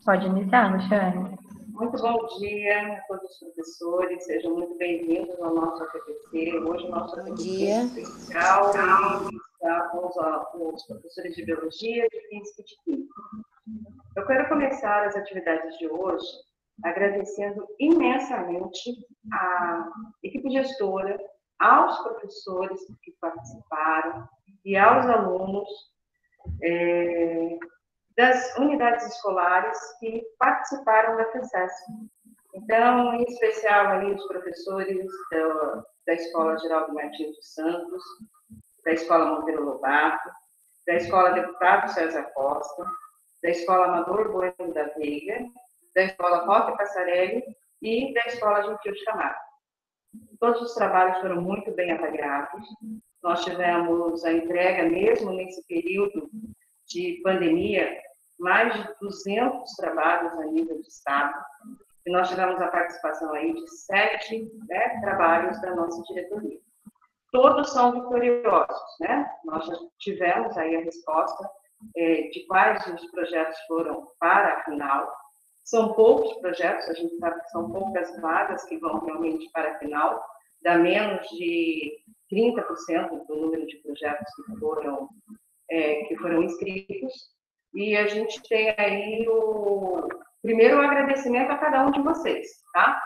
Pode iniciar, Luciane. Muito bom dia a todos os professores, sejam muito bem-vindos ao nosso APPC. Hoje o nosso APPC é especial e está com os professores de Biologia, de Física e de Química. Eu quero começar as atividades de hoje agradecendo imensamente à equipe gestora, aos professores que participaram e aos alunos das unidades escolares que participaram da FECESC. Então, em especial aí os professores da Escola Geraldo Martins dos Santos, da Escola Monteiro Lobato, da Escola Deputado César Costa, da Escola Amador Bueno da Veiga, da Escola Roque Passarelli e da Escola Gentil de Camargo. Todos os trabalhos foram muito bem avaliados. Nós tivemos a entrega, mesmo nesse período de pandemia, mais de 200 trabalhos a nível de estado. E nós tivemos a participação aí de 7 trabalhos da nossa diretoria. Todos são vitoriosos, né? Nós já tivemos aí a resposta de quais os projetos foram para a final. São poucos projetos, a gente sabe que são poucas vagas que vão realmente para a final, dá menos de 30% do número de projetos que foram inscritos. E a gente tem aí primeiro um agradecimento a cada um de vocês, tá?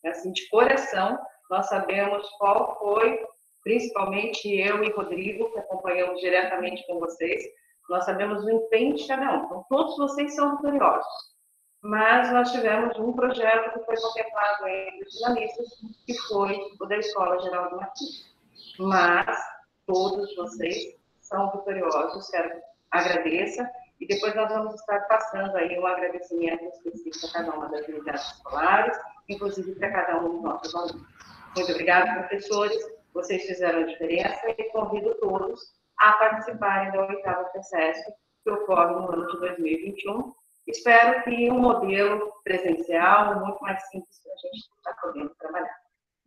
Assim, de coração, nós sabemos qual foi, principalmente eu e Rodrigo, que acompanhamos diretamente com vocês, nós sabemos o empenho de cada um. Então, todos vocês são vitoriosos. Mas nós tivemos um projeto que foi contemplado entre os finalistas, que foi o da Escola Geraldo Martins. Mas todos vocês são vitoriosos, quero agradeça, e depois nós vamos estar passando aí um agradecimento específico a cada uma das unidades escolares, inclusive para cada um dos nossos alunos. Muito obrigada, professores, vocês fizeram a diferença e convido todos a participarem da 8ª FECESC, que ocorre no ano de 2021. Espero que um modelo presencial muito mais simples para a gente estar podendo trabalhar.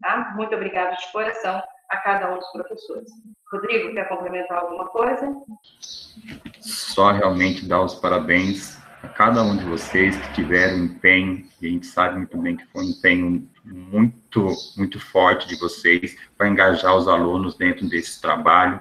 Tá? Muito obrigada de coração a cada um dos professores. Rodrigo, quer complementar alguma coisa? Só realmente dar os parabéns a cada um de vocês que tiveram empenho, e a gente sabe muito bem que foi um empenho muito, muito forte de vocês para engajar os alunos dentro desse trabalho,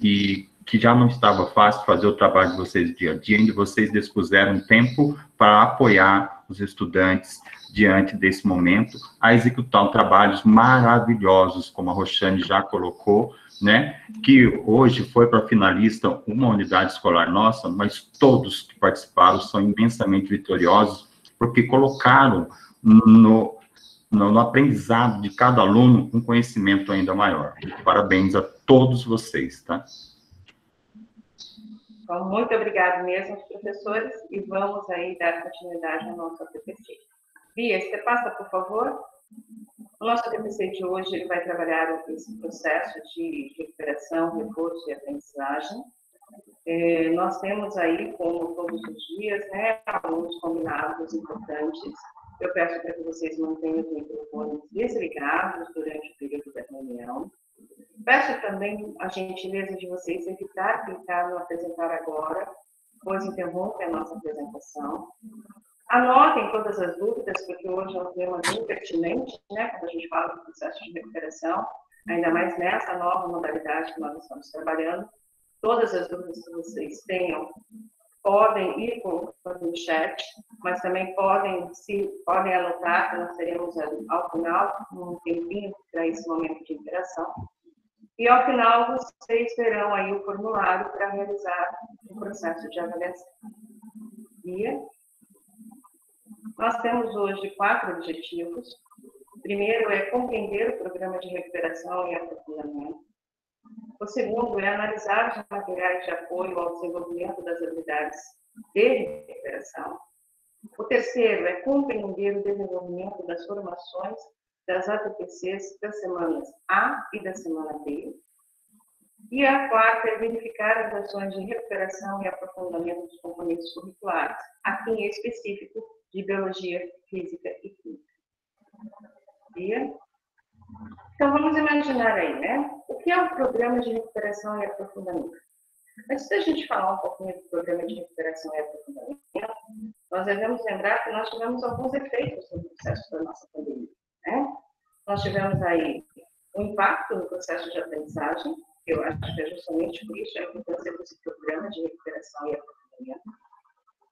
e que já não estava fácil fazer o trabalho de vocês dia a dia, onde vocês dispuseram tempo para apoiar os estudantes diante desse momento, a executar trabalhos maravilhosos, como a Roxane já colocou, né, que hoje foi para finalista uma unidade escolar nossa, mas todos que participaram são imensamente vitoriosos, porque colocaram no aprendizado de cada aluno um conhecimento ainda maior. Parabéns a todos vocês, tá? Então, muito obrigado mesmo aos professores, e vamos aí dar continuidade ao nosso APPC. Bia, você passa, por favor? O nosso APPC de hoje ele vai trabalhar esse processo de recuperação, reforço e aprendizagem. Nós temos aí, como todos os dias, né, alguns combinados importantes. Eu peço para que vocês mantenham os microfones desligados durante o período da reunião. Peço também a gentileza de vocês evitar clicar no apresentar agora, pois interrompe a nossa apresentação. Anotem todas as dúvidas, porque hoje é um tema bem pertinente, né, quando a gente fala do processo de recuperação, ainda mais nessa nova modalidade que nós estamos trabalhando. Todas as dúvidas que vocês tenham, podem ir colocando no chat, mas também podem anotar, que nós teremos ao final um tempinho para esse momento de interação. E, ao final, vocês terão aí o formulário para realizar o processo de avaliação. E nós temos hoje 4 objetivos. O primeiro é compreender o programa de recuperação e aprofundamento. O segundo é analisar os materiais de apoio ao desenvolvimento das habilidades de recuperação. O terceiro é compreender o desenvolvimento das formações das APPCs das semanas A e da semana B. E a quarta é verificar as ações de recuperação e aprofundamento dos componentes curriculares, aqui em específico de Biologia, Física e Química. Então, vamos imaginar aí, né? O que é o programa de recuperação e aprofundamento? Antes da gente falar um pouquinho do programa de recuperação e aprofundamento, nós devemos lembrar que nós tivemos alguns efeitos no processo da nossa pandemia, né? Nós tivemos aí um impacto no processo de aprendizagem, que eu acho que é justamente por isso a importância desse programa de recuperação e aprofundamento.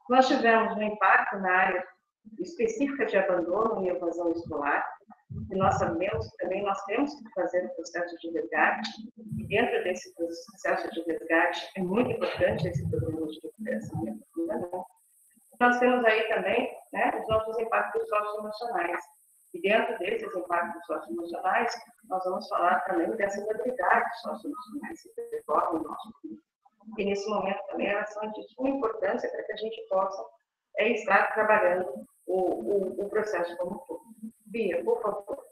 Nós tivemos um impacto na área específica de abandono e evasão escolar, e nós sabemos que também nós temos que fazer um processo de resgate, e dentro desse processo de resgate é muito importante esse programa de recuperação e aprofundamento. Nós temos aí também, né, os nossos impactos socioemocionais, e dentro desses impactos socioemocionais, nós vamos falar também dessas habilidades socioemocionais que decorrem no nosso corpo. E nesse momento também elas são de suma importância para que a gente possa estar trabalhando o processo como um todo. Bia, por favor.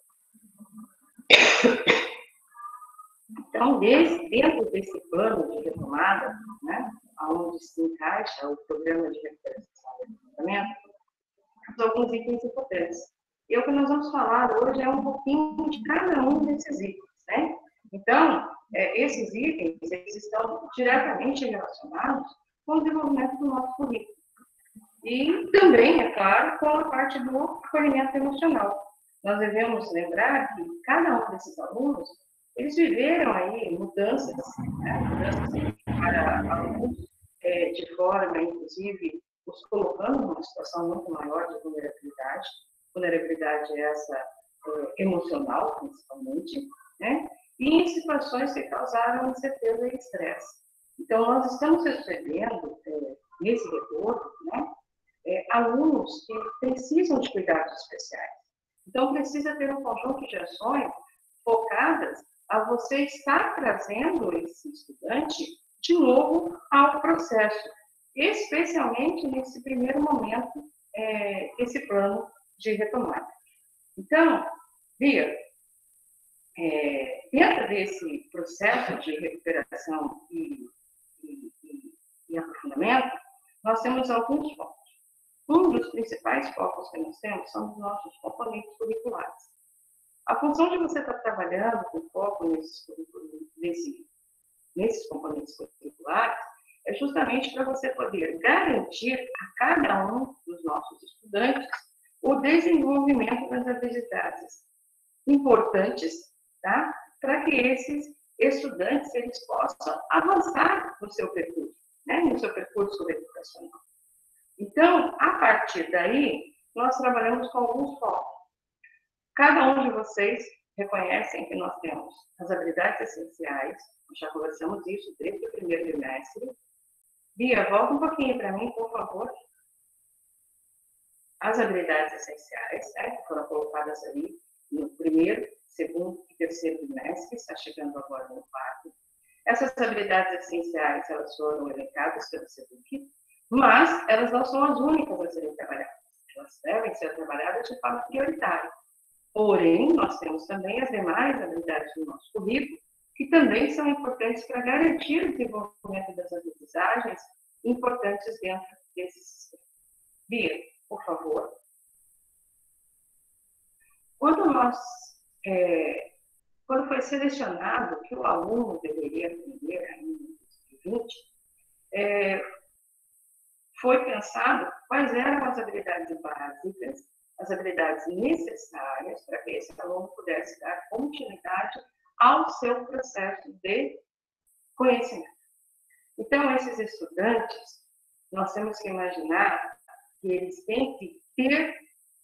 Então, dentro desse plano de retomada, né, onde se encaixa o programa de recuperação e aprofundamento, alguns itens importantes. E o que nós vamos falar hoje é um pouquinho de cada um desses itens, né? Então, esses itens, eles estão diretamente relacionados com o desenvolvimento do nosso currículo. E também, é claro, com a parte do acolhimento emocional. Nós devemos lembrar que cada um desses alunos, eles viveram aí mudanças, né? Mudanças para alunos, de forma, inclusive, os colocando numa situação muito maior de vulnerabilidade. Vulnerabilidade essa emocional, principalmente, né? E em situações que causaram incerteza e estresse. Então, nós estamos recebendo, nesse retorno, né, alunos que precisam de cuidados especiais. Então, precisa ter um conjunto de ações focadas a você estar trazendo esse estudante de novo ao processo, especialmente nesse primeiro momento, esse plano de retomada. Então, Bia, dentro desse processo de recuperação e aprofundamento, nós temos alguns focos. Um dos principais focos que nós temos são os nossos componentes curriculares. A função de você estar trabalhando com foco nesses componentes curriculares é justamente para você poder garantir a cada um dos nossos estudantes o desenvolvimento das habilidades importantes, tá? Para que esses estudantes eles possam avançar no seu percurso, né? No seu percurso educacional. Então, a partir daí, nós trabalhamos com alguns focos. Cada um de vocês reconhecem que nós temos as habilidades essenciais, nós já conversamos isso desde o primeiro trimestre. Bia, volta um pouquinho para mim, por favor. As habilidades essenciais, né, que foram colocadas ali no primeiro, segundo e terceiro trimestre, está chegando agora no quarto. Essas habilidades essenciais, elas foram elencadas pelo SEDUC, mas elas não são as únicas a serem trabalhadas. Elas devem ser trabalhadas de forma prioritária. Porém, nós temos também as demais habilidades do nosso currículo, que também são importantes para garantir o desenvolvimento das aprendizagens importantes dentro desse sistema. Bia, por favor. Quando foi selecionado que o aluno deveria aprender em 2020, foi pensado quais eram as habilidades básicas, as habilidades necessárias para que esse aluno pudesse dar continuidade ao seu processo de conhecimento. Então, esses estudantes, nós temos que imaginar que eles têm que ter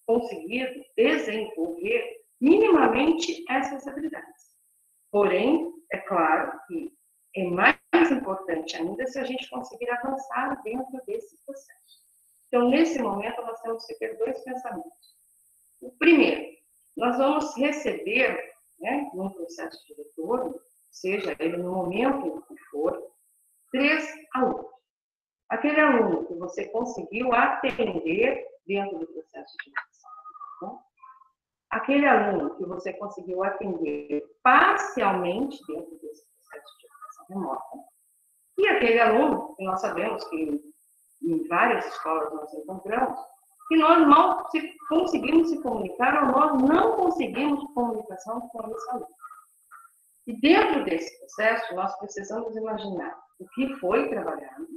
conseguido desenvolver minimamente essas habilidades. Porém, é claro que é mais importante ainda se a gente conseguir avançar dentro desse processo. Então, nesse momento, nós temos que ter dois pensamentos. O primeiro, nós vamos receber, né, num processo de retorno, seja ele no momento que for, 3 alunos. Aquele aluno que você conseguiu atender dentro do processo de educação, né? Aquele aluno que você conseguiu atender parcialmente dentro desse processo de educação remota, e aquele aluno que nós sabemos que em várias escolas nós encontramos, que nós mal conseguimos se comunicar ou nós não conseguimos comunicação com esse aluno. E dentro desse processo, nós precisamos imaginar o que foi trabalhado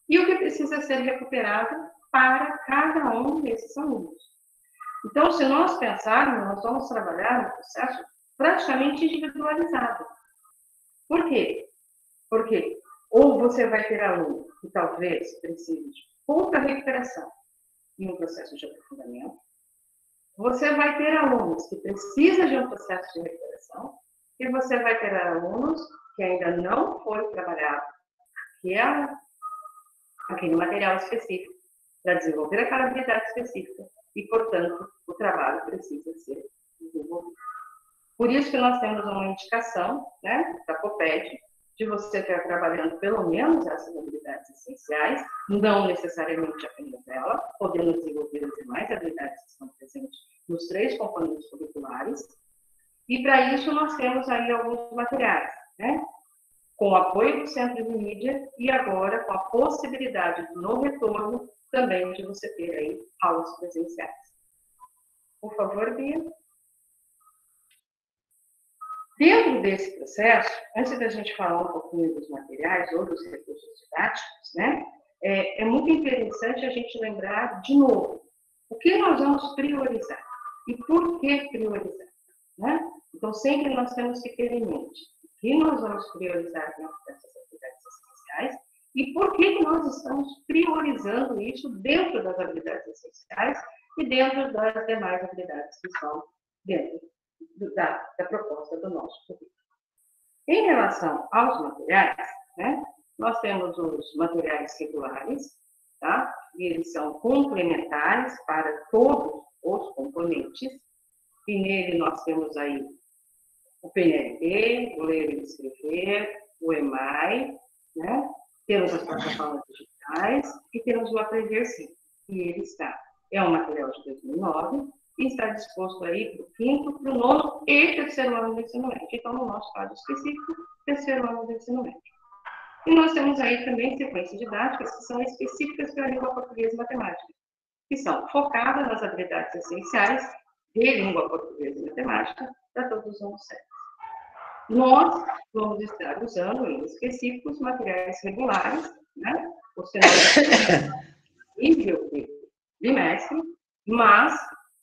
e o que precisa ser recuperado para cada um desses alunos. Então, se nós pensarmos, nós vamos trabalhar no processo praticamente individualizado. Por quê? Porque ou você vai ter aluno que talvez precise de pouca recuperação em um processo de aprofundamento, você vai ter alunos que precisam de um processo de recuperação, e você vai ter alunos que ainda não foi trabalhado aquele material específico para desenvolver aquela habilidade específica e, portanto, o trabalho precisa ser desenvolvido. Por isso que nós temos uma indicação, né, da COPED, de você estar trabalhando pelo menos essas habilidades essenciais, não necessariamente apenas ela, podendo desenvolver as demais habilidades que estão presentes nos 3 componentes curriculares. E para isso nós temos aí alguns materiais, né? Com o apoio do Centro de Mídia e agora com a possibilidade no retorno também de você ter aí aulas presenciais. Por favor, Bia. Dentro desse processo, antes da gente falar um pouquinho dos materiais ou dos recursos didáticos, né, é muito interessante a gente lembrar de novo o que nós vamos priorizar e por que priorizar, né? Então, sempre nós temos que ter em mente o que nós vamos priorizar dentro dessas habilidades essenciais e por que nós estamos priorizando isso dentro das habilidades essenciais e dentro das demais habilidades que estão dentro da proposta do nosso currículo. Em relação aos materiais, né, nós temos os materiais regulares, tá? E eles são complementares para todos os componentes, e nele nós temos aí o PNLD, o Ler e Escrever, o EMAI, né? Temos as plataformas digitais e temos o Aprender Sim, e ele é um material de 2009, e está disposto aí para o 5º, para o 9º e 3º ano do ensino médio. Então, no nosso caso específico, 3º ano do ensino médio. E nós temos aí também sequências didáticas que são específicas para a língua portuguesa e matemática, que são focadas nas habilidades essenciais de língua portuguesa e matemática para todos os anos séries. Nós vamos estar usando, em específicos, materiais regulares, né? O cenário nível de bimestre, mas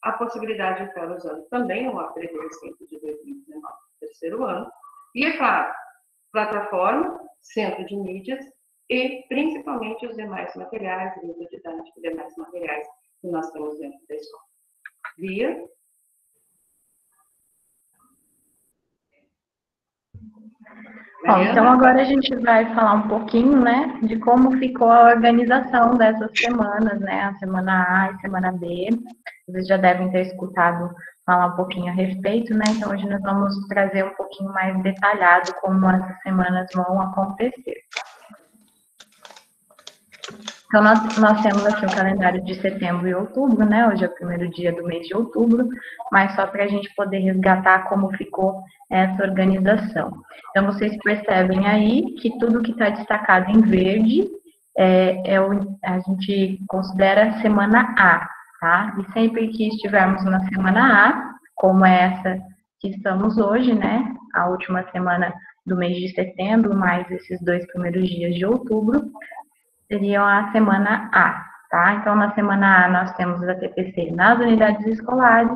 a possibilidade de estar usando também o Aprender Sempre de 2019, 3º ano, e, é claro, plataforma, centro de mídias e, principalmente, os demais materiais, livro didático e demais materiais que nós temos dentro da escola. Bia? Bom, então agora a gente vai falar um pouquinho, né, de como ficou a organização dessas semanas, né, a semana A e semana B. Vocês já devem ter escutado falar um pouquinho a respeito, né, então hoje nós vamos trazer um pouquinho mais detalhado como essas semanas vão acontecer. Então, nós temos aqui o calendário de setembro e outubro, né? Hoje é o primeiro dia do mês de outubro, mas só para a gente poder resgatar como ficou essa organização. Então, vocês percebem aí que tudo que está destacado em verde a gente considera semana A, tá? E sempre que estivermos na semana A, como é essa que estamos hoje, né? A última semana do mês de setembro, mais esses 2 primeiros dias de outubro, seriam a semana A, tá? Então, na semana A, nós temos os ATPC nas unidades escolares,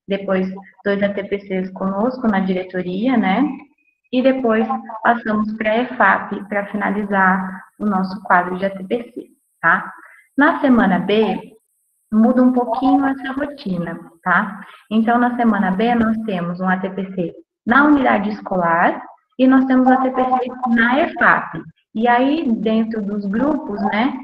depois 2 ATPCs conosco na diretoria, né? E depois passamos para a EFAP para finalizar o nosso quadro de ATPC, tá? Na semana B, muda um pouquinho essa rotina, tá? Então, na semana B, nós temos um ATPC na unidade escolar e nós temos um ATPC na EFAP. E aí, dentro dos grupos, né,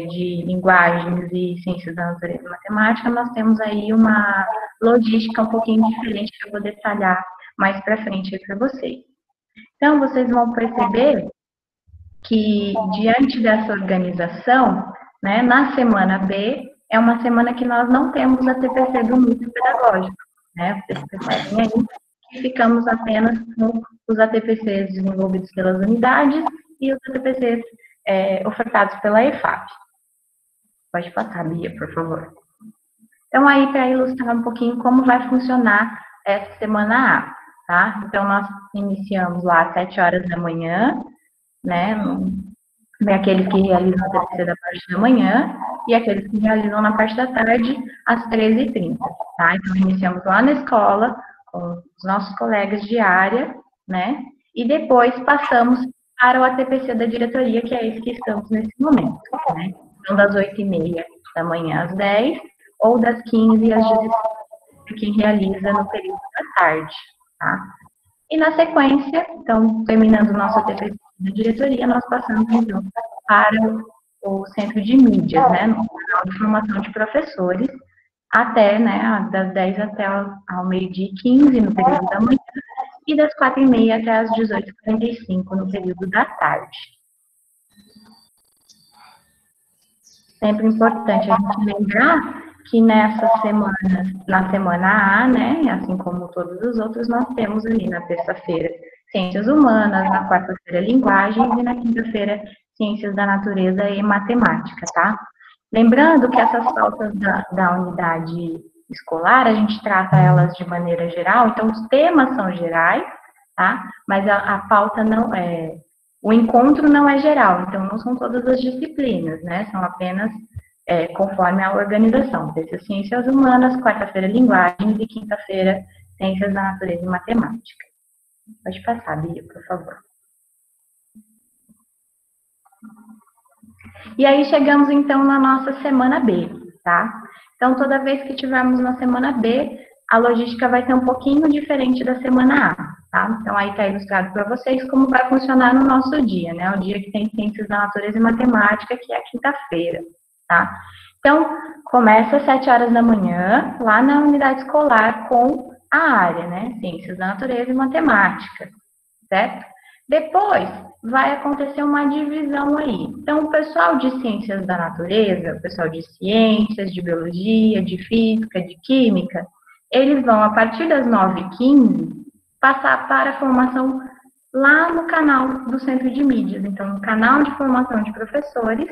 de linguagens e ciências da natureza e matemática, nós temos aí uma logística um pouquinho diferente que eu vou detalhar mais para frente para vocês. Então, vocês vão perceber que, diante dessa organização, né, na semana B, é uma semana que nós não temos a TPC do núcleo pedagógico, né? Vocês percebem aí que ficamos apenas com os ATPCs desenvolvidos pelas unidades e os ATPCs ofertados pela EFAP. Pode passar, Bia, por favor. Então, aí, para ilustrar um pouquinho como vai funcionar essa semana A, tá? Então, nós iniciamos lá às 7 horas da manhã, né? Aqueles que realizam a TPC da parte da manhã e aqueles que realizam na parte da tarde, às 13h30, tá? Então, iniciamos lá na escola, com os nossos colegas de área, né? E depois passamos para o ATPC da diretoria, que é esse que estamos nesse momento, né? Então, das 8h30 da manhã às 10, ou das 15 às 16, quem realiza no período da tarde, tá? E na sequência, então, terminando o nosso ATPC da diretoria, nós passamos, então, para o centro de mídias, né, no canal de formação de professores, até, né, das 10 até ao meio-dia e 15, no período da manhã, e das 4h30 até as 18h45, no período da tarde. Sempre importante a gente lembrar que nessas semanas, na semana A, né, assim como todos os outros, nós temos ali na terça-feira Ciências Humanas, na quarta-feira Linguagens e na quinta-feira Ciências da Natureza e Matemática, tá? Lembrando que essas pautas da unidade escolar, a gente trata elas de maneira geral, então os temas são gerais, tá? Mas a pauta não é... O encontro não é geral, então não são todas as disciplinas, né? São apenas conforme a organização. Terça Ciências Humanas, quarta-feira Linguagens e quinta-feira Ciências da Natureza e Matemática. Pode passar, Bia, por favor. E aí chegamos então na nossa semana B, tá? Então toda vez que tivermos na semana B, a logística vai ser um pouquinho diferente da semana A, tá? Então aí está ilustrado para vocês como vai funcionar no nosso dia, né? O dia que tem Ciências da Natureza e Matemática, que é a quinta-feira, tá? Então, começa às 7h da manhã, lá na unidade escolar, com a área, né? Ciências da Natureza e Matemática, certo? Depois, vai acontecer uma divisão aí. Então, o pessoal de Ciências da Natureza, o pessoal de Ciências, de Biologia, de Física, de Química, eles vão, a partir das 9h15, passar para a formação lá no canal do Centro de Mídias. Então, no canal de formação de professores,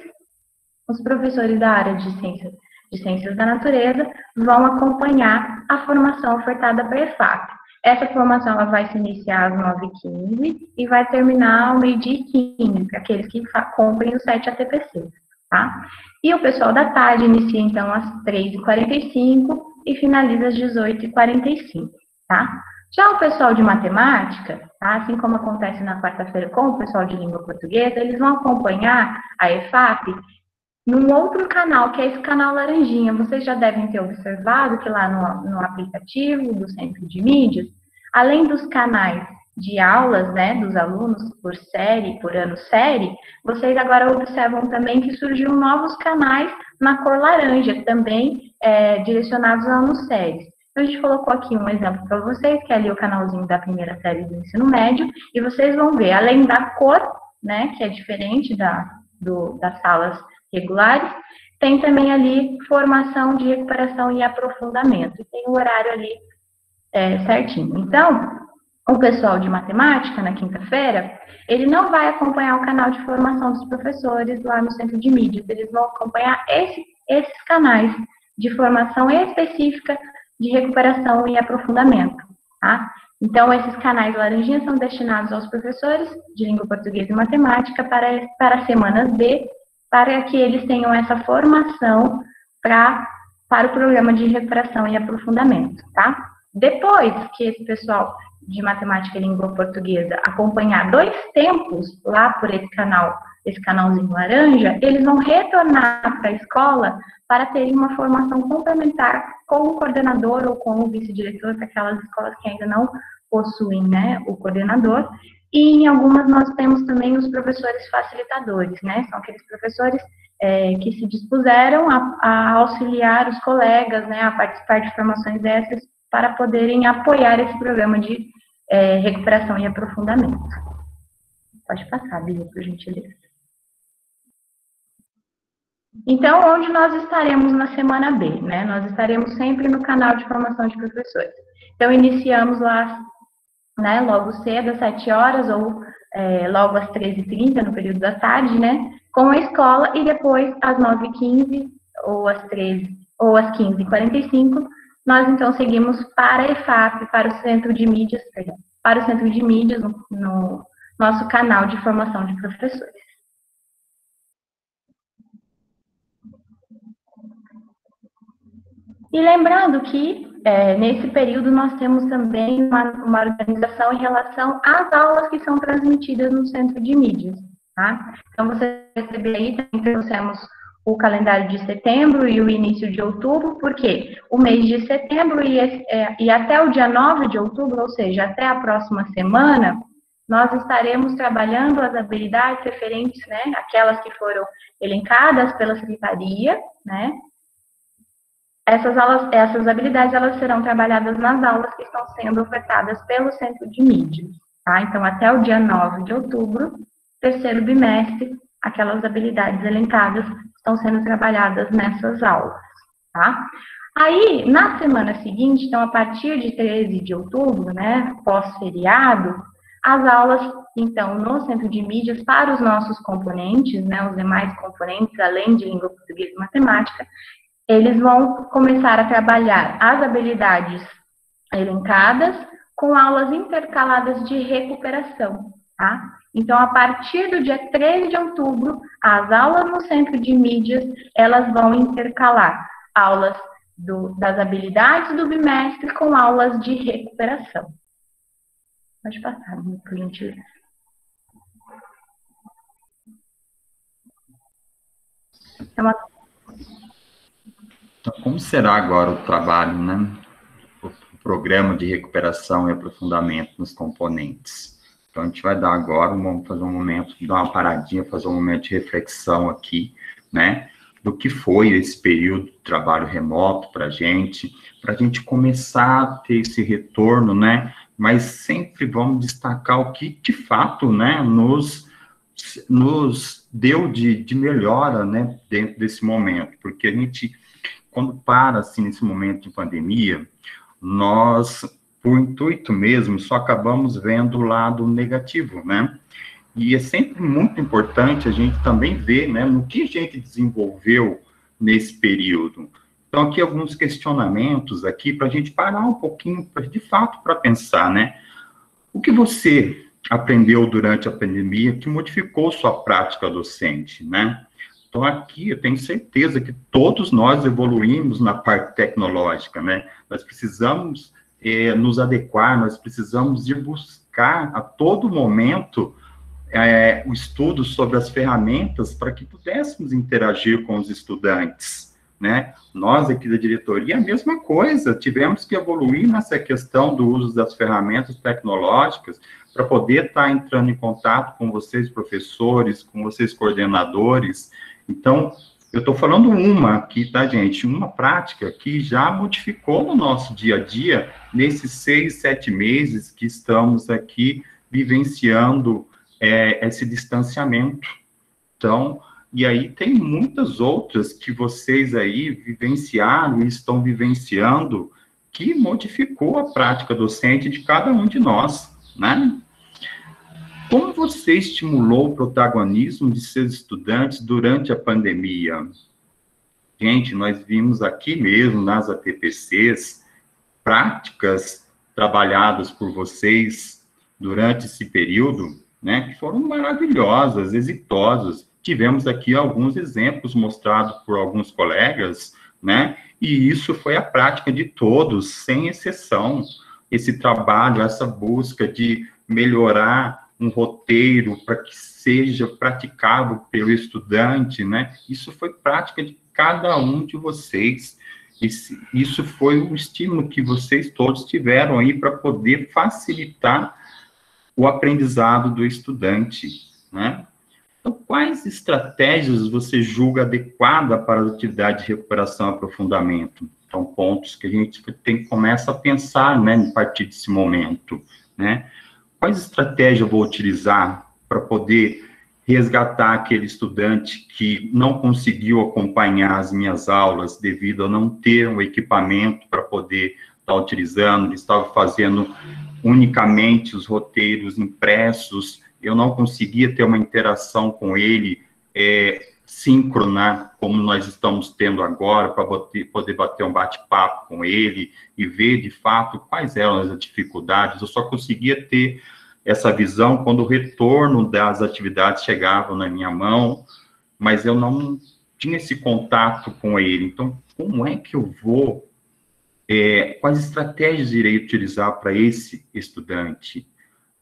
os professores da área de Ciências da Natureza vão acompanhar a formação ofertada para a EFAP. Essa formação ela vai se iniciar às 9h15 e vai terminar ao meio-dia e 15, para aqueles que comprem os 7 ATPC, tá? E o pessoal da tarde inicia, então, às 3h45 e finaliza às 18h45, tá? Já o pessoal de matemática, tá? Assim como acontece na quarta-feira com o pessoal de língua portuguesa, eles vão acompanhar a EFAP num outro canal, que é esse canal laranjinha. Vocês já devem ter observado que lá no aplicativo do Centro de Mídias, além dos canais de aulas, né, dos alunos por série, por ano série, vocês agora observam também que surgiram novos canais na cor laranja, também direcionados a anos séries. Então, a gente colocou aqui um exemplo para vocês, que é ali o canalzinho da primeira série do ensino médio, e vocês vão ver, além da cor, né, que é diferente das salas regulares, tem também ali formação de recuperação e aprofundamento, e tem o horário ali certinho. Então, o pessoal de matemática, na quinta-feira, ele não vai acompanhar o canal de formação dos professores lá no Centro de Mídias, eles vão acompanhar esses canais de formação específica de recuperação e aprofundamento, tá? Então, esses canais laranjinhas são destinados aos professores de língua portuguesa e matemática para as semanas B, para que eles tenham essa formação para o programa de recuperação e aprofundamento, tá? Depois que esse pessoal de matemática e língua portuguesa acompanhar 2 tempos lá por esse canalzinho laranja, eles vão retornar para a escola para terem uma formação complementar com o coordenador ou com o vice-diretor, para aquelas escolas que ainda não possuem, né, o coordenador. E em algumas nós temos também os professores facilitadores, né? São aqueles professores que se dispuseram a auxiliar os colegas, né, a participar de formações dessas para poderem apoiar esse programa de recuperação e aprofundamento. Pode passar, Bia, por gentileza. Então, onde nós estaremos na semana B, né? Nós estaremos sempre no canal de formação de professores. Então, iniciamos lá, né, logo cedo, às 7h, ou logo às 13h30, no período da tarde, né, com a escola, e depois, às 9h15, ou às 15h45, nós, então, seguimos para a EFAP, para o Centro de Mídias, no nosso canal de formação de professores. E lembrando que, nesse período, nós temos também uma organização em relação às aulas que são transmitidas no Centro de Mídias, tá? Então, você percebe aí, também trouxemos o calendário de setembro e o início de outubro, porque o mês de setembro e até o dia 9 de outubro, ou seja, até a próxima semana, nós estaremos trabalhando as habilidades referentes, né, aquelas que foram elencadas pela Secretaria, né? Essas habilidades, elas serão trabalhadas nas aulas que estão sendo ofertadas pelo Centro de Mídias, tá? Então, até o dia 9 de outubro, terceiro bimestre, aquelas habilidades elencadas estão sendo trabalhadas nessas aulas, tá? Aí, na semana seguinte, então, a partir de 13 de outubro, né, pós-feriado, as aulas, então, no Centro de Mídias, para os nossos componentes, né, os demais componentes, além de língua portuguesa e matemática, eles vão começar a trabalhar as habilidades elencadas com aulas intercaladas de recuperação, tá? Então, a partir do dia 13 de outubro, as aulas no Centro de Mídias, elas vão intercalar aulas das habilidades do bimestre com aulas de recuperação. Pode passar, por gentileza. Então, como será agora o trabalho, né? O programa de recuperação e aprofundamento nos componentes. Então, a gente vai dar agora, vamos fazer um momento, dar uma paradinha, fazer um momento de reflexão aqui, né? Do que foi esse período de trabalho remoto para a gente começar a ter esse retorno, né? Mas sempre vamos destacar o que, de fato, né, nos deu de melhora, né, dentro desse momento. Porque a gente, quando para, assim, nesse momento de pandemia, nós, por intuito mesmo, só acabamos vendo o lado negativo, né? E é sempre muito importante a gente também ver, né, no que a gente desenvolveu nesse período. Então, aqui alguns questionamentos aqui para a gente parar um pouquinho, de fato, para pensar, né? O que você aprendeu durante a pandemia que modificou sua prática docente, né? Então, aqui eu tenho certeza que todos nós evoluímos na parte tecnológica, né? Nós precisamos nos adequar, nós precisamos ir buscar a todo momento o estudo sobre as ferramentas para que pudéssemos interagir com os estudantes, né? Nós aqui da diretoria, a mesma coisa, tivemos que evoluir nessa questão do uso das ferramentas tecnológicas para poder estar entrando em contato com vocês, professores, com vocês, coordenadores. Então, eu estou falando uma aqui, tá, gente? Uma prática que já modificou no nosso dia a dia, nesses 6, 7 meses que estamos aqui vivenciando esse distanciamento. Então, e aí tem muitas outras que vocês aí vivenciaram e estão vivenciando que modificou a prática docente de cada um de nós, né? Como você estimulou o protagonismo de seus estudantes durante a pandemia? Gente, nós vimos aqui mesmo nas ATPCs práticas trabalhadas por vocês durante esse período, né, que foram maravilhosas, exitosas. Tivemos aqui alguns exemplos mostrados por alguns colegas, né, e isso foi a prática de todos, sem exceção. Esse trabalho, essa busca de melhorar um roteiro para que seja praticável pelo estudante, né, isso foi prática de cada um de vocês. Isso foi um estímulo que vocês todos tiveram aí para poder facilitar o aprendizado do estudante, né? Então, quais estratégias você julga adequada para a atividade de recuperação e aprofundamento? Então, pontos que a gente começa a pensar, né, a partir desse momento, né? Quais estratégias eu vou utilizar para poder resgatar aquele estudante que não conseguiu acompanhar as minhas aulas devido a não ter um equipamento para poder estar utilizando, ele estava fazendo unicamente os roteiros impressos, eu não conseguia ter uma interação com ele síncrona, como nós estamos tendo agora, para poder bater um bate-papo com ele e ver, de fato, quais eram as dificuldades. Eu só conseguia ter essa visão quando o retorno das atividades chegava na minha mão, mas eu não tinha esse contato com ele. Então, como é que eu vou, quais estratégias irei utilizar para esse estudante?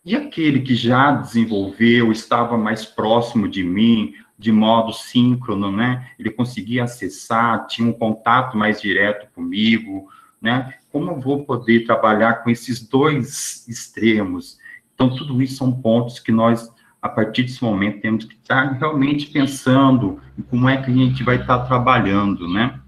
E aquele que já desenvolveu, estava mais próximo de mim, de modo síncrono, né? Ele conseguia acessar, tinha um contato mais direto comigo, né? Como eu vou poder trabalhar com esses dois extremos? Então, tudo isso são pontos que nós, a partir desse momento, temos que estar realmente pensando em como é que a gente vai estar trabalhando, né?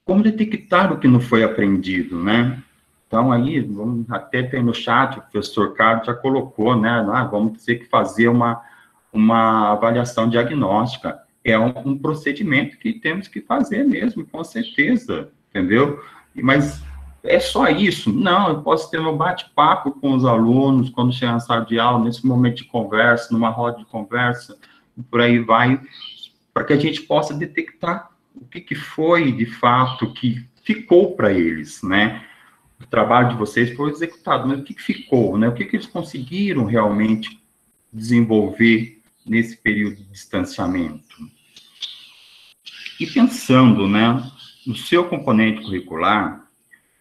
Como detectar o que não foi aprendido, né? Então, aí, vamos até ter no chat, o professor Carlos já colocou, né? Vamos ter que fazer uma avaliação diagnóstica. É um procedimento que temos que fazer mesmo, com certeza, entendeu? Mas é só isso? Não, eu posso ter meu bate-papo com os alunos, quando chegar na sala de aula, nesse momento de conversa, numa roda de conversa, e por aí vai, para que a gente possa detectar o que foi, de fato, que ficou para eles, né? O trabalho de vocês foi executado, mas o que ficou, né? O que eles conseguiram realmente desenvolver nesse período de distanciamento? E pensando, né, no seu componente curricular,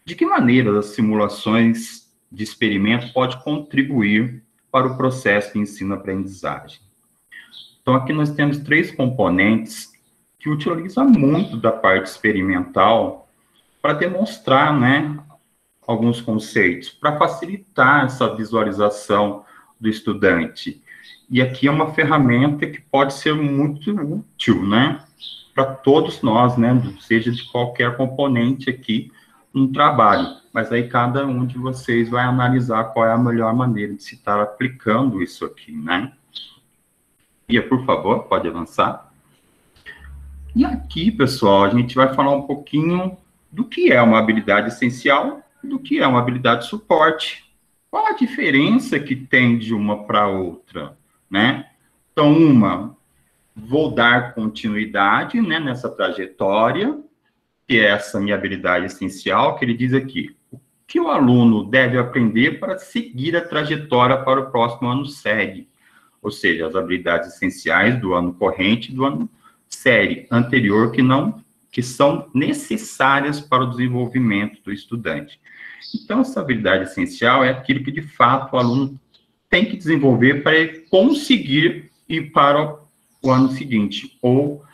de que maneira as simulações de experimento podem contribuir para o processo de ensino-aprendizagem? Então, aqui nós temos 3 componentes que utilizam muito da parte experimental para demonstrar, né, alguns conceitos, para facilitar essa visualização do estudante. E aqui é uma ferramenta que pode ser muito útil, né, para todos nós, né, seja de qualquer componente aqui no trabalho. Mas aí cada um de vocês vai analisar qual é a melhor maneira de se estar aplicando isso aqui, né. Ia, por favor, pode avançar. E aqui, pessoal, a gente vai falar um pouquinho do que é uma habilidade essencial e do que é uma habilidade de suporte. Qual a diferença que tem de uma para outra, né? Então, vou dar continuidade, né, nessa trajetória, que é essa minha habilidade essencial, que ele diz aqui, o que o aluno deve aprender para seguir a trajetória para o próximo ano segue, ou seja, as habilidades essenciais do ano corrente e do ano série anterior que são necessárias para o desenvolvimento do estudante. Então, essa habilidade essencial é aquilo que, de fato, o aluno tem que desenvolver para ele conseguir ir para o ano seguinte, ou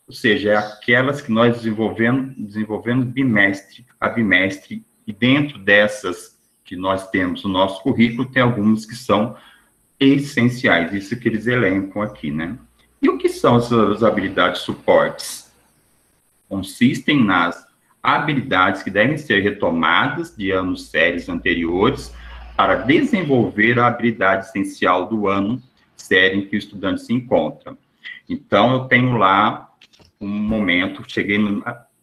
seja, é aquelas que nós desenvolvemos bimestre a bimestre, e dentro dessas que nós temos no nosso currículo, tem algumas que são essenciais, isso que eles elencam aqui, né? E o que são as habilidades suportes? Consistem nas habilidades que devem ser retomadas de anos séries anteriores para desenvolver a habilidade essencial do ano série em que o estudante se encontra. Então, eu tenho lá um momento, cheguei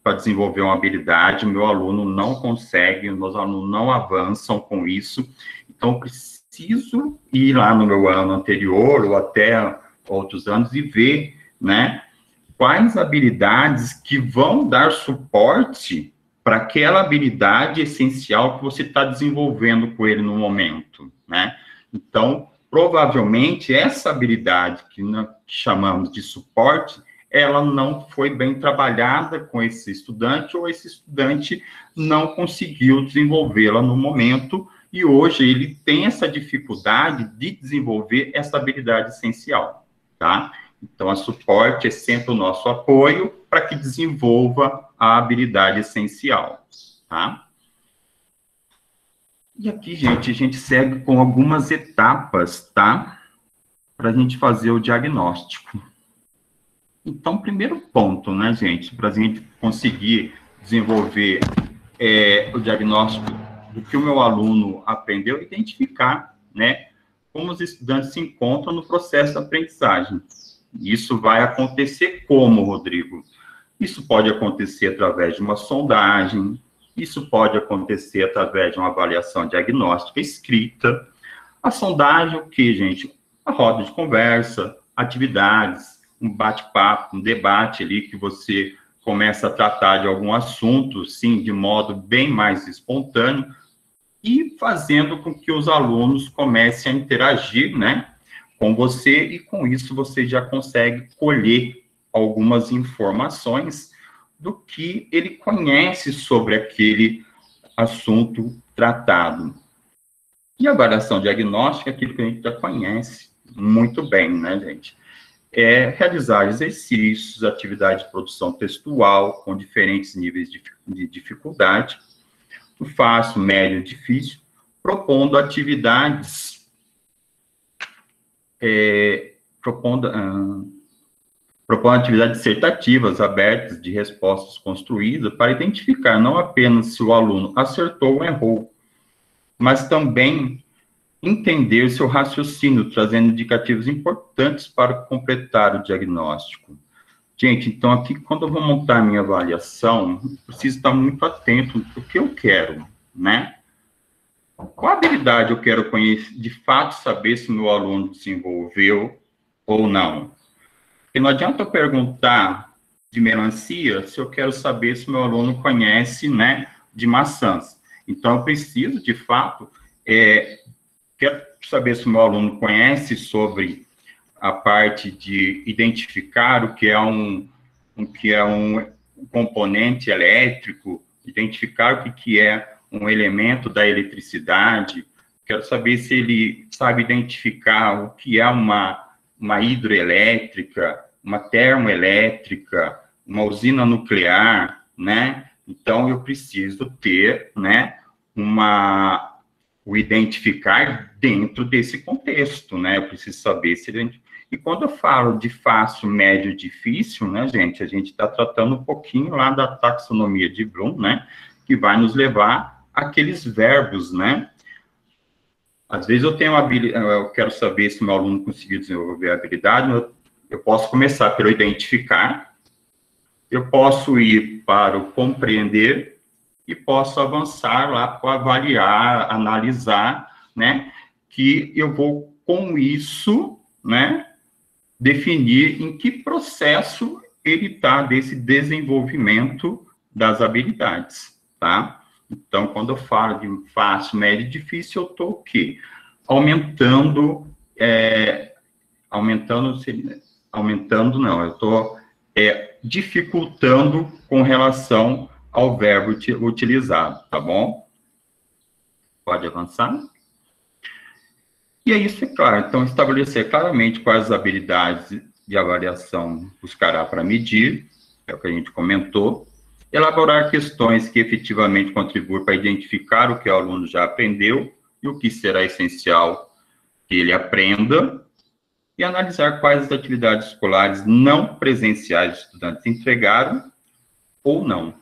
para desenvolver uma habilidade, meu aluno não consegue, meus alunos não avançam com isso, então eu preciso ir lá no meu ano anterior ou até outros anos e ver, né, quais habilidades que vão dar suporte para aquela habilidade essencial que você está desenvolvendo com ele no momento, né? Então, provavelmente, essa habilidade que nós chamamos de suporte, ela não foi bem trabalhada com esse estudante, ou esse estudante não conseguiu desenvolvê-la no momento, e hoje ele tem essa dificuldade de desenvolver essa habilidade essencial, tá? Então, a suporte é sempre o nosso apoio para que desenvolva a habilidade essencial, tá? E aqui, gente, a gente segue com algumas etapas, tá? Para a gente fazer o diagnóstico. Então, primeiro ponto, né, gente, para a gente conseguir desenvolver o diagnóstico do que o meu aluno aprendeu, identificar, né, como os estudantes se encontram no processo de aprendizagem. Isso vai acontecer como, Rodrigo? Isso pode acontecer através de uma sondagem, isso pode acontecer através de uma avaliação diagnóstica escrita. A sondagem, o que, gente? A roda de conversa, atividades, um bate-papo, um debate ali que você começa a tratar de algum assunto, sim, de modo bem mais espontâneo, e fazendo com que os alunos comecem a interagir, né, com você, e com isso você já consegue colher algumas informações do que ele conhece sobre aquele assunto tratado. E a avaliação diagnóstica é aquilo que a gente já conhece muito bem, né, gente? É realizar exercícios, atividades de produção textual com diferentes níveis de dificuldade, fácil, médio, difícil, propondo atividades dissertativas abertas de respostas construídas para identificar não apenas se o aluno acertou ou errou, mas também entender seu raciocínio, trazendo indicativos importantes para completar o diagnóstico. Gente, então aqui, quando eu vou montar a minha avaliação, eu preciso estar muito atento no que eu quero, né? Qual habilidade eu quero conhecer, de fato saber se meu aluno desenvolveu ou não? Porque não adianta eu perguntar de melancia se eu quero saber se meu aluno conhece, né, de maçãs. Então, eu preciso, de fato, quero saber se o meu aluno conhece sobre a parte de identificar o que é um componente elétrico, identificar o que é um elemento da eletricidade. Quero saber se ele sabe identificar o que é uma hidroelétrica, uma termoelétrica, uma usina nuclear, né? Então, eu preciso ter, né, o identificar dentro desse contexto, né? Eu preciso saber se ele... E quando eu falo de fácil, médio, difícil, né, gente, a gente está tratando um pouquinho lá da taxonomia de Bloom, né, que vai nos levar àqueles verbos, né? Às vezes eu quero saber se o meu aluno conseguiu desenvolver a habilidade, eu posso começar pelo identificar, eu posso ir para o compreender e posso avançar lá para avaliar, analisar, né, que eu vou, com isso, né, definir em que processo ele está desse desenvolvimento das habilidades, tá? Então, quando eu falo de fácil, médio e difícil, eu estou o quê? Eu estou dificultando com relação ao verbo utilizado, tá bom? Pode avançar. E é isso, é claro. Então, estabelecer claramente quais habilidades de avaliação buscará para medir, é o que a gente comentou. Elaborar questões que efetivamente contribuam para identificar o que o aluno já aprendeu e o que será essencial que ele aprenda. E analisar quais as atividades escolares não presenciais os estudantes entregaram ou não,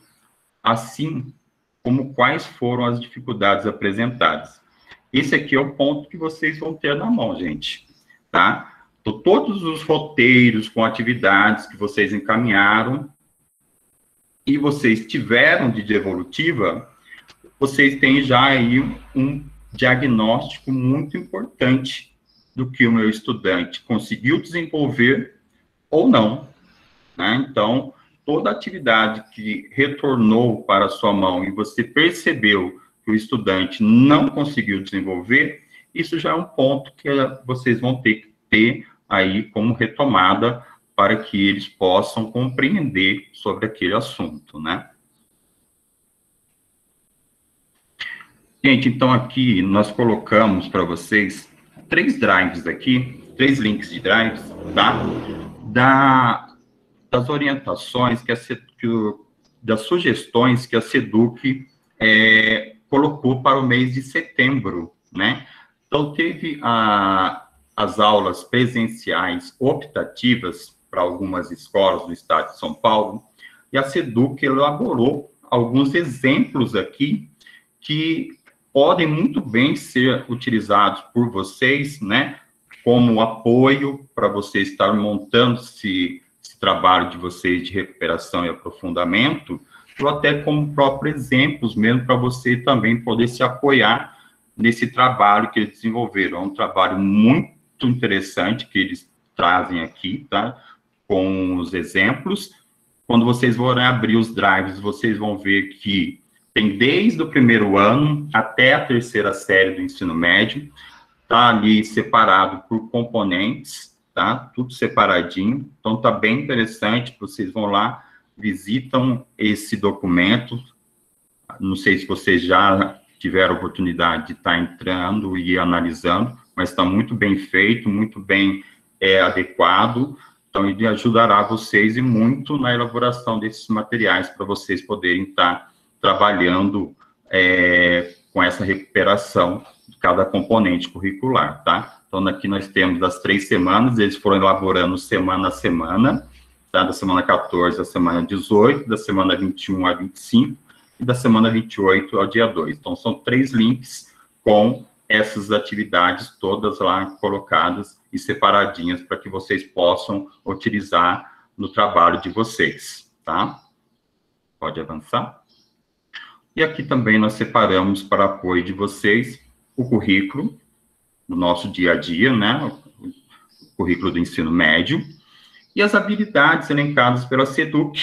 assim como quais foram as dificuldades apresentadas. Esse aqui é o ponto que vocês vão ter na mão, gente, tá? Então, todos os roteiros com atividades que vocês encaminharam e vocês tiveram de devolutiva, vocês têm já aí um diagnóstico muito importante do que o meu estudante conseguiu desenvolver ou não, né? Então, toda atividade que retornou para a sua mão e você percebeu que o estudante não conseguiu desenvolver, isso já é um ponto que vocês vão ter que ter aí como retomada para que eles possam compreender sobre aquele assunto, né? Gente, então aqui nós colocamos para vocês 3 drives aqui, 3 links de drives, tá? Das orientações, das sugestões que a SEDUC colocou para o mês de setembro, né? Então, teve as aulas presenciais optativas para algumas escolas do estado de São Paulo, e a SEDUC elaborou alguns exemplos aqui que podem muito bem ser utilizados por vocês, né, como apoio para vocês estar montando esse trabalho de vocês de recuperação e aprofundamento, ou até como próprios exemplos mesmo para você também poder se apoiar nesse trabalho que eles desenvolveram. É um trabalho muito interessante que eles trazem aqui, tá? Com os exemplos. Quando vocês forem abrir os drives, vocês vão ver que tem desde o primeiro ano até a terceira série do ensino médio, tá ali separado por componentes, tá? Tudo separadinho. Então, tá bem interessante. Vocês vão lá, visitam esse documento. Não sei se vocês já tiveram a oportunidade de estar entrando e analisando, mas está muito bem feito, muito bem adequado. Então, ele ajudará vocês e muito na elaboração desses materiais para vocês poderem estar trabalhando com essa recuperação de cada componente curricular, tá? Então, aqui nós temos as 3 semanas, eles foram elaborando semana a semana, tá? Da semana 14 à semana 18, da semana 21 a 25, e da semana 28 ao dia 2. Então, são 3 links com essas atividades todas lá colocadas e separadinhas para que vocês possam utilizar no trabalho de vocês, tá? Pode avançar. E aqui também nós separamos para apoio de vocês o currículo do nosso dia a dia, né? O currículo do ensino médio e as habilidades elencadas pela SEDUC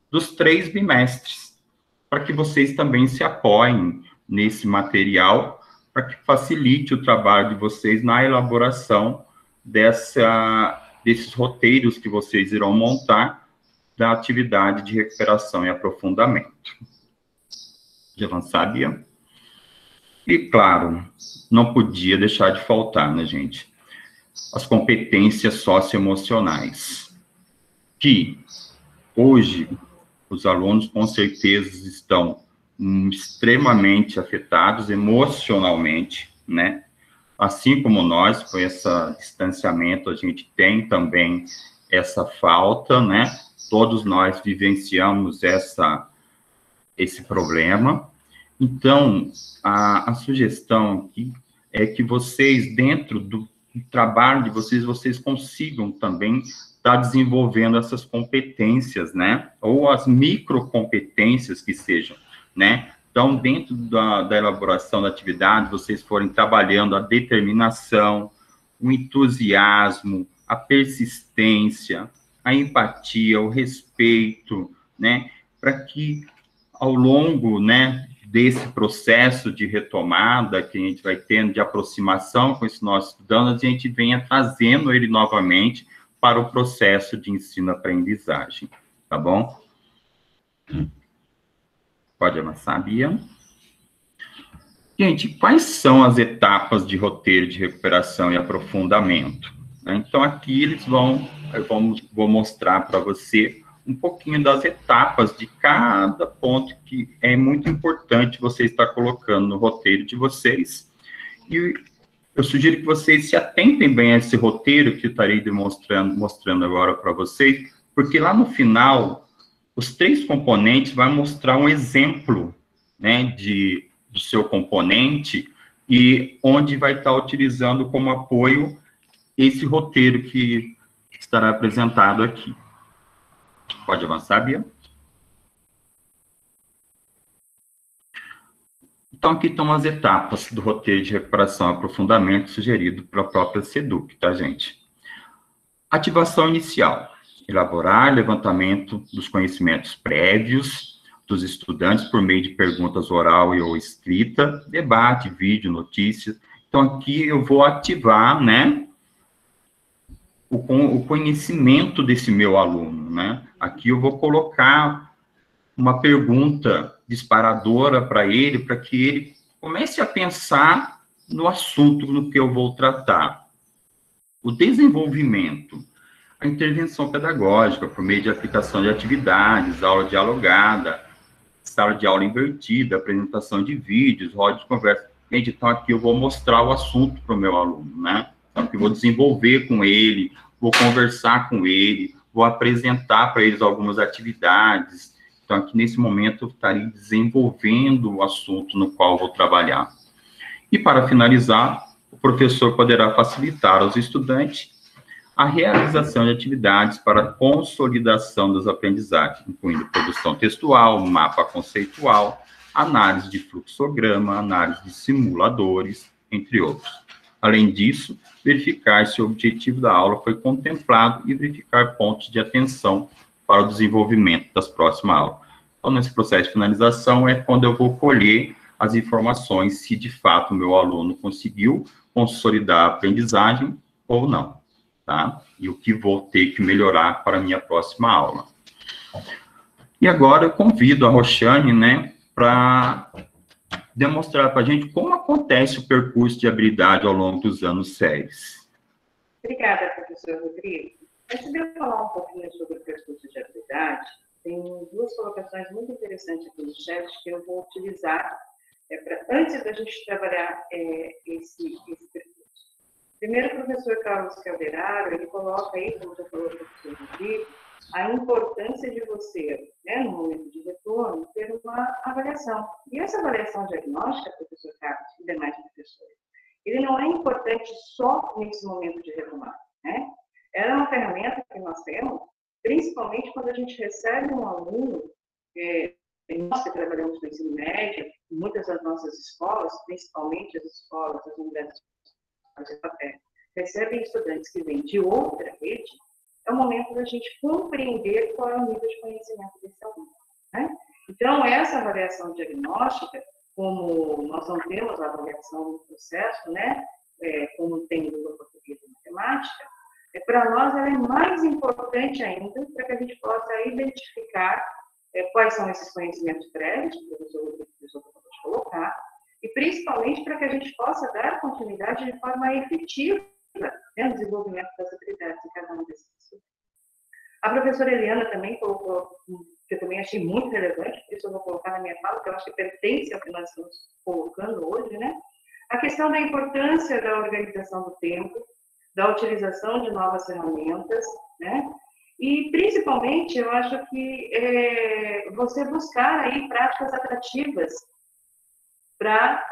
dos 3 bimestres, para que vocês também se apoiem nesse material, para que facilite o trabalho de vocês na elaboração desses roteiros que vocês irão montar da atividade de recuperação e aprofundamento. De avançar, Bia? E, claro, não podia deixar de faltar, né, gente? As competências socioemocionais, que hoje os alunos, com certeza, estão extremamente afetados emocionalmente, né? Assim como nós, com esse distanciamento, a gente tem também essa falta, né? Todos nós vivenciamos esse problema. Então, a sugestão aqui é que vocês, dentro do trabalho de vocês consigam também estar desenvolvendo essas competências, né? Ou as microcompetências que sejam, né? Então, dentro da elaboração da atividade, vocês forem trabalhando a determinação, o entusiasmo, a persistência, a empatia, o respeito, né? Para que, ao longo, né, desse processo de retomada que a gente vai tendo, de aproximação com esse nosso estudante, a gente venha trazendo ele novamente para o processo de ensino-aprendizagem, tá bom? Pode avançar, Bia. Gente, quais são as etapas de roteiro de recuperação e aprofundamento? Então, aqui vou mostrar para você um pouquinho das etapas de cada ponto que é muito importante você estar colocando no roteiro de vocês. E eu sugiro que vocês se atentem bem a esse roteiro que eu estarei mostrando agora para vocês, porque lá no final, os 3 componentes vão mostrar um exemplo, né, do seu componente e onde vai estar utilizando como apoio esse roteiro que estará apresentado aqui. Pode avançar, Bia? Então, aqui estão as etapas do roteiro de recuperação e aprofundamento sugerido pela própria SEDUC, tá, gente? Ativação inicial. Elaborar levantamento dos conhecimentos prévios dos estudantes por meio de perguntas oral e ou escrita, debate, vídeo, notícias. Então, aqui eu vou ativar, né, o conhecimento desse meu aluno, né? Aqui eu vou colocar uma pergunta disparadora para ele que ele comece a pensar no assunto no que eu vou tratar. O desenvolvimento, a intervenção pedagógica por meio de aplicação de atividades, aula dialogada, sala de aula invertida, apresentação de vídeos, roda de conversa. Então, aqui eu vou mostrar o assunto para o meu aluno, né? Então, eu vou desenvolver com ele, vou conversar com ele, vou apresentar para eles algumas atividades. Então, aqui nesse momento, eu estarei desenvolvendo o assunto no qual vou trabalhar. E, para finalizar, o professor poderá facilitar aos estudantes a realização de atividades para a consolidação das aprendizagens, incluindo produção textual, mapa conceitual, análise de fluxograma, análise de simuladores, entre outros. Além disso, verificar se o objetivo da aula foi contemplado e verificar pontos de atenção para o desenvolvimento das próximas aulas. Então, nesse processo de finalização é quando eu vou colher as informações se de fato o meu aluno conseguiu consolidar a aprendizagem ou não, tá? E o que vou ter que melhorar para a minha próxima aula. E agora eu convido a Roxane, né, para demonstrar para a gente como acontece o percurso de habilidade ao longo dos anos séries. Obrigada, professor Rodrigo. Antes de eu falar um pouquinho sobre o percurso de habilidade, tem duas colocações muito interessantes aqui no chat que eu vou utilizar antes da gente trabalhar esse percurso. Primeiro, o professor Carlos Calderaro, ele coloca aí, como já falou o professor Rodrigo, a importância de você, né, no momento de retorno, ter uma avaliação. E essa avaliação diagnóstica, professor Carlos e demais professores, ele não é importante só nesse momento de retomada, né? Ela é uma ferramenta que nós temos, principalmente quando a gente recebe um aluno, nós que trabalhamos no ensino médio, muitas das nossas escolas, principalmente as escolas, as universidades de papel, recebem estudantes que vêm de outra rede, é o momento da gente compreender qual é o nível de conhecimento desse aluno, né? Então, essa avaliação diagnóstica, como nós não temos a avaliação no processo, né, como tem língua portuguesa e matemática, para nós ela é mais importante ainda para que a gente possa identificar quais são esses conhecimentos prévios que o professor Rodrigo acabou de colocar, e principalmente para que a gente possa dar continuidade de forma efetiva, né, no desenvolvimento das habilidades em cada um desses estudos. A professora Eliana também colocou, que eu também achei muito relevante, isso eu vou colocar na minha fala, que eu acho que pertence ao que nós estamos colocando hoje, né? A questão da importância da organização do tempo, da utilização de novas ferramentas, né? E, principalmente, eu acho que você buscar aí práticas atrativas para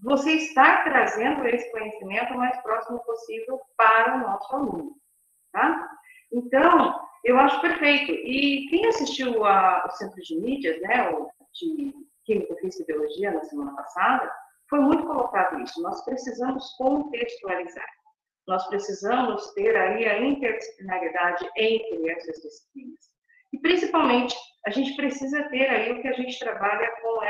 você estar trazendo esse conhecimento o mais próximo possível para o nosso aluno, tá? Então, eu acho perfeito. E quem assistiu ao Centro de Mídias, né, de Química, Física e Biologia, na semana passada, foi muito colocado isso. Nós precisamos contextualizar. Nós precisamos ter aí a interdisciplinaridade entre essas disciplinas. E, principalmente, a gente precisa ter aí o que a gente trabalha com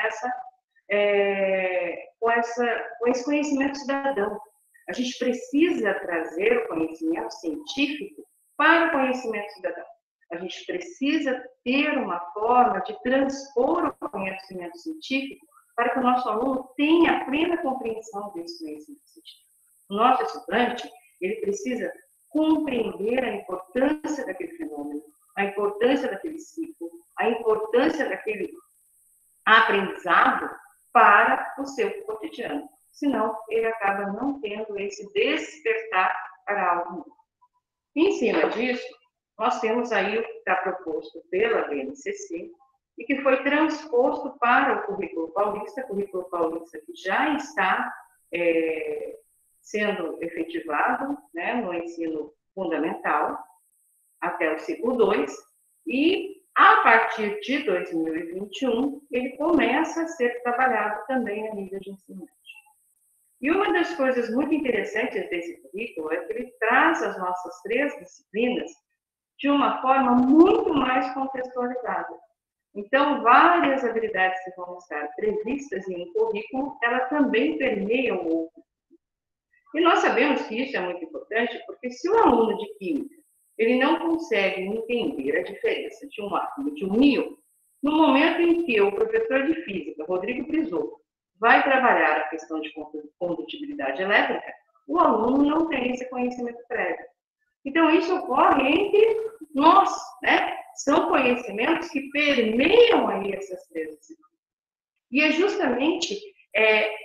esse conhecimento cidadão. A gente precisa trazer o conhecimento científico para o conhecimento cidadão. A gente precisa ter uma forma de transpor o conhecimento científico para que o nosso aluno tenha plena compreensão desse conhecimento científico. O nosso estudante, ele precisa compreender a importância daquele fenômeno, a importância daquele ciclo, a importância daquele aprendizado para o seu cotidiano. Senão, ele acaba não tendo esse despertar para algo novo. Em cima disso, nós temos aí o que está proposto pela BNCC e que foi transposto para o currículo paulista que já está sendo efetivado, né, no ensino fundamental, até o ciclo 2, e a partir de 2021, ele começa a ser trabalhado também a nível de ensino médio. E uma das coisas muito interessantes desse currículo é que ele traz as nossas 3 disciplinas de uma forma muito mais contextualizada. Então, várias habilidades que vão estar previstas em um currículo, elas também permeiam o outro. E nós sabemos que isso é muito importante, porque se o aluno de química ele não consegue entender a diferença de um átomo e de um íon, no momento em que o professor de física, Rodrigo Prisotto, vai trabalhar a questão de condutibilidade elétrica, o aluno não tem esse conhecimento prévio. Então, isso ocorre entre nós, né? São conhecimentos que permeiam aí essas 3 disciplinas. E é justamente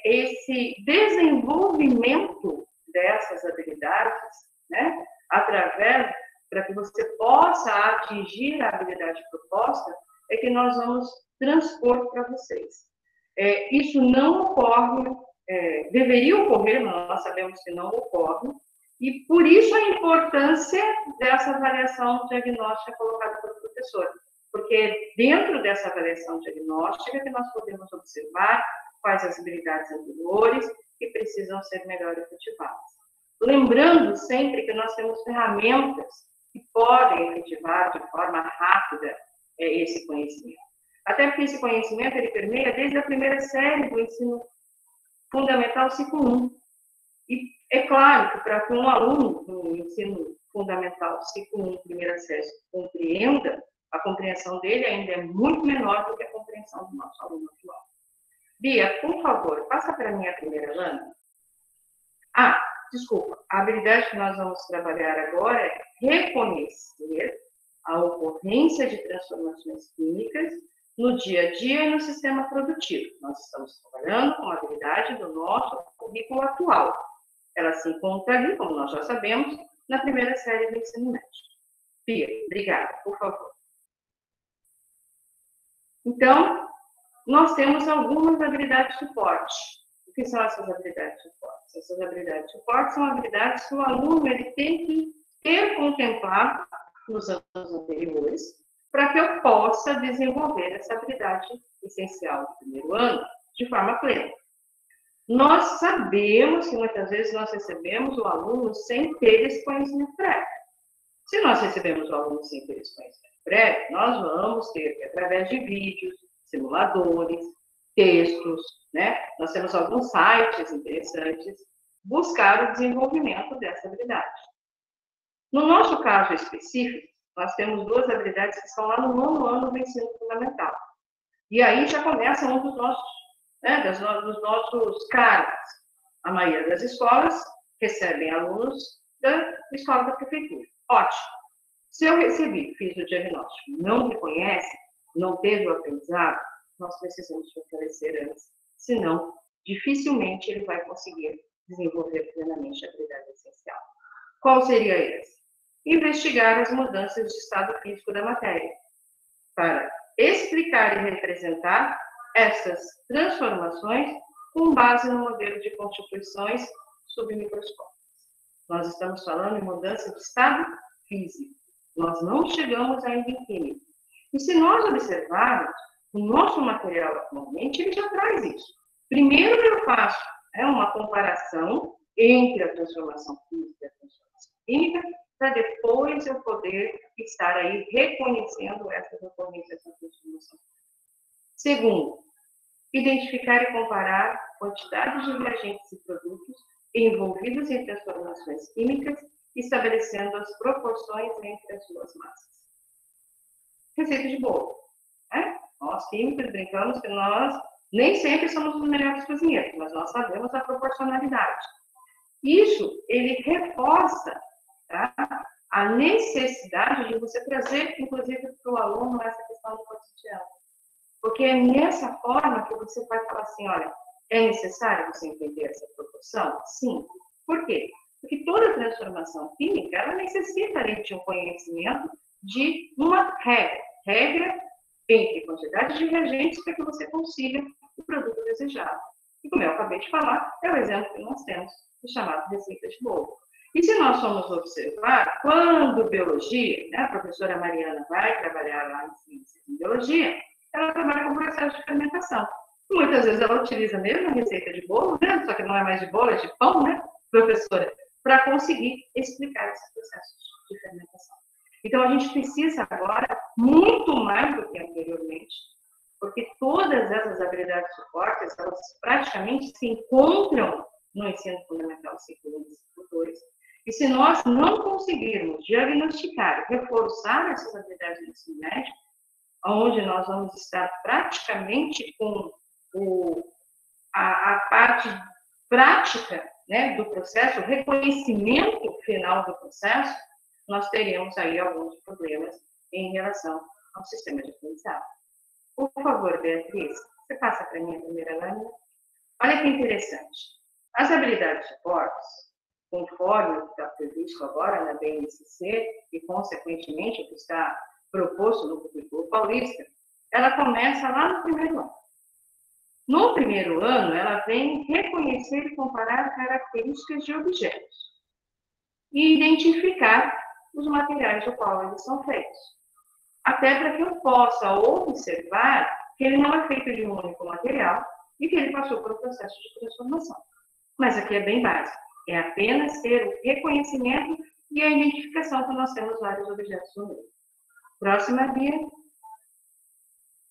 esse desenvolvimento dessas habilidades, né? Através, para que você possa atingir a habilidade proposta, é que nós vamos transpor para vocês. Isso não ocorre, deveria ocorrer, mas nós sabemos que não ocorre, e por isso a importância dessa avaliação diagnóstica colocada pelo professor, porque dentro dessa avaliação diagnóstica que nós podemos observar quais as habilidades anteriores que precisam ser melhor efetivadas. Lembrando sempre que nós temos ferramentas que podem efetivar de forma rápida esse conhecimento. Até porque esse conhecimento, ele permeia desde a primeira série do ensino fundamental, ciclo 1. E é claro que para que um aluno no ensino fundamental, ciclo 1, primeira série, compreenda, a compreensão dele ainda é muito menor do que a compreensão do nosso aluno atual. Bia, por favor, passa para mim a primeira lâmina. Ah, desculpa, a habilidade que nós vamos trabalhar agora é reconhecer a ocorrência de transformações químicas no dia a dia e no sistema produtivo. Nós estamos trabalhando com a habilidade do nosso currículo atual. Ela se encontra ali, como nós já sabemos, na primeira série do ensino médio. Bia, obrigada, por favor. Então, nós temos algumas habilidades de suporte. O que são essas habilidades de suporte? Essas habilidades de suporte são habilidades que o aluno ele tem que ter contemplado nos anos anteriores, para que eu possa desenvolver essa habilidade essencial do primeiro ano de forma plena. Nós sabemos que muitas vezes nós recebemos o aluno sem ter esse conhecimento prévio. Se nós recebemos o aluno sem ter esse conhecimento prévio, nós vamos ter, através de vídeos, simuladores, textos, né? Nós temos alguns sites interessantes, buscar o desenvolvimento dessa habilidade. No nosso caso específico, nós temos duas habilidades que estão lá no 9º ano do ensino fundamental. E aí já começa um dos nossos, né, dos nossos cargos. A maioria das escolas recebem alunos da escola da prefeitura. Ótimo. Se eu recebi, fiz o diagnóstico, não reconhece, não teve o aprendizado, nós precisamos fortalecer antes. Senão, dificilmente ele vai conseguir desenvolver plenamente a habilidade essencial. Qual seria esse? Investigar as mudanças de estado físico da matéria, para explicar e representar essas transformações com base no modelo de constituições submicroscópicas. Nós estamos falando em mudança de estado físico. Nós não chegamos ainda em química. E se nós observarmos, o nosso material atualmente, ele já traz isso. Primeiro eu faço uma comparação entre a transformação física e a transformação química, para depois eu poder estar aí reconhecendo essas ocorrências da transformação. Segundo, identificar e comparar a quantidade de reagentes e produtos envolvidos em transformações químicas, estabelecendo as proporções entre as suas massas. Receita de bolo. Né? Nós químicos brincamos que nós nem sempre somos os melhores cozinheiros, mas nós sabemos a proporcionalidade. Isso, ele reforça, tá, a necessidade de você trazer, inclusive, para o aluno essa questão do cotidiano. Porque é nessa forma que você vai falar assim, olha, é necessário você entender essa proporção? Sim. Por quê? Porque toda transformação química, ela necessita de um conhecimento de uma regra entre quantidade de reagentes para que você consiga o produto desejado. E como eu acabei de falar, é o exemplo que nós temos do chamado receita de bolo. E se nós formos observar, quando biologia, né, a professora Mariana vai trabalhar lá em biologia, ela trabalha com o processo de fermentação. Muitas vezes ela utiliza a mesma receita de bolo, né, só que não é mais de bolo, é de pão, né, professora, para conseguir explicar esse processo de fermentação. Então, a gente precisa agora, muito mais do que anteriormente, porque todas essas habilidades de suporte, elas praticamente se encontram no ensino fundamental ciclo 1 e ciclo 2. E se nós não conseguirmos diagnosticar e reforçar essas habilidades do ensino médio, onde nós vamos estar praticamente com a parte prática, né, do processo, o reconhecimento final do processo, nós teremos aí alguns problemas em relação ao sistema de aprendizagem. Por favor, Beatriz, você passa para mim a primeira lâmina. Olha que interessante. As habilidades de suportes, conforme o que está previsto agora na BNCC e, consequentemente, o que está proposto no currículo paulista, ela começa lá no primeiro ano. No primeiro ano, ela vem reconhecer e comparar características de objetos e identificar os materiais do qual eles são feitos. Até para que eu possa observar que ele não é feito de um único material e que ele passou por um processo de transformação. Mas aqui é bem básico. É apenas ter o reconhecimento e a identificação que nós temos vários objetos no meio. Próxima, Bia.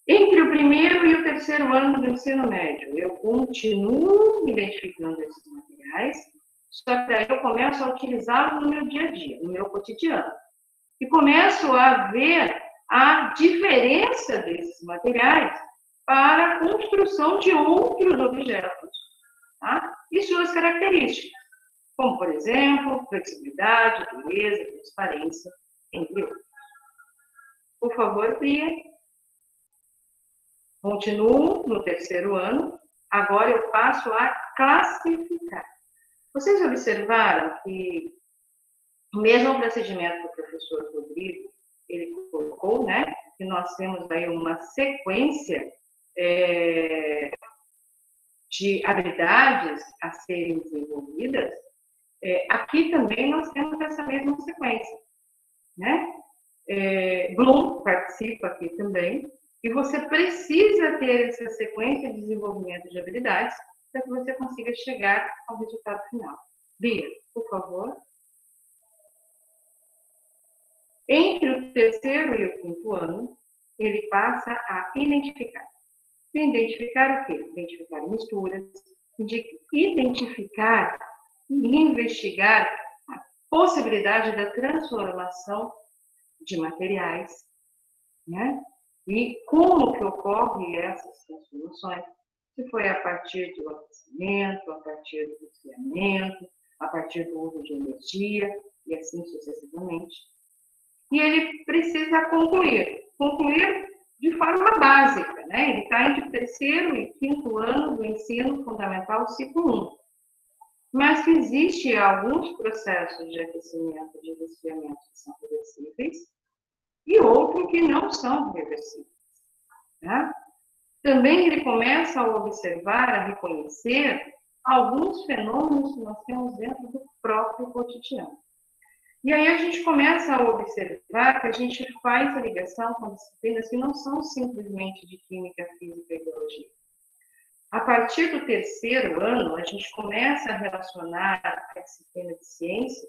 Entre o primeiro e o terceiro ano do ensino médio, eu continuo identificando esses materiais, só que daí eu começo a utilizá-los no meu dia a dia, no meu cotidiano. E começo a ver a diferença desses materiais para a construção de outros objetos, tá? E suas características, como, por exemplo, flexibilidade, dureza, transparência, entre outros. Por favor, Bia. Continuo no terceiro ano, agora eu passo a classificar. Vocês observaram que o mesmo procedimento que o professor Rodrigo ele colocou, né? Que nós temos aí uma sequência de habilidades a serem desenvolvidas. Aqui também nós temos essa mesma sequência, né? Bloom participa aqui também, e você precisa ter essa sequência de desenvolvimento de habilidades para que você consiga chegar ao resultado final. Bia, por favor. Entre o terceiro e o quinto ano, ele passa a identificar. Identificar o quê? Identificar misturas, identificar e investigar a possibilidade da transformação de materiais, né? E como que ocorre essas transformações? Se foi a partir do aquecimento, a partir do resfriamento, a partir do uso de energia, e assim sucessivamente. E ele precisa concluir de forma básica, né? Ele está entre o terceiro e quinto ano do ensino fundamental, ciclo 1. Mas que existe alguns processos de aquecimento, de resfriamento que são reversíveis, e outros que não são reversíveis. Tá? Também ele começa a observar, a reconhecer alguns fenômenos que nós temos dentro do próprio cotidiano. E aí a gente começa a observar que a gente faz a ligação com disciplinas que não são simplesmente de química, física e biologia. A partir do terceiro ano, a gente começa a relacionar a disciplina de ciência,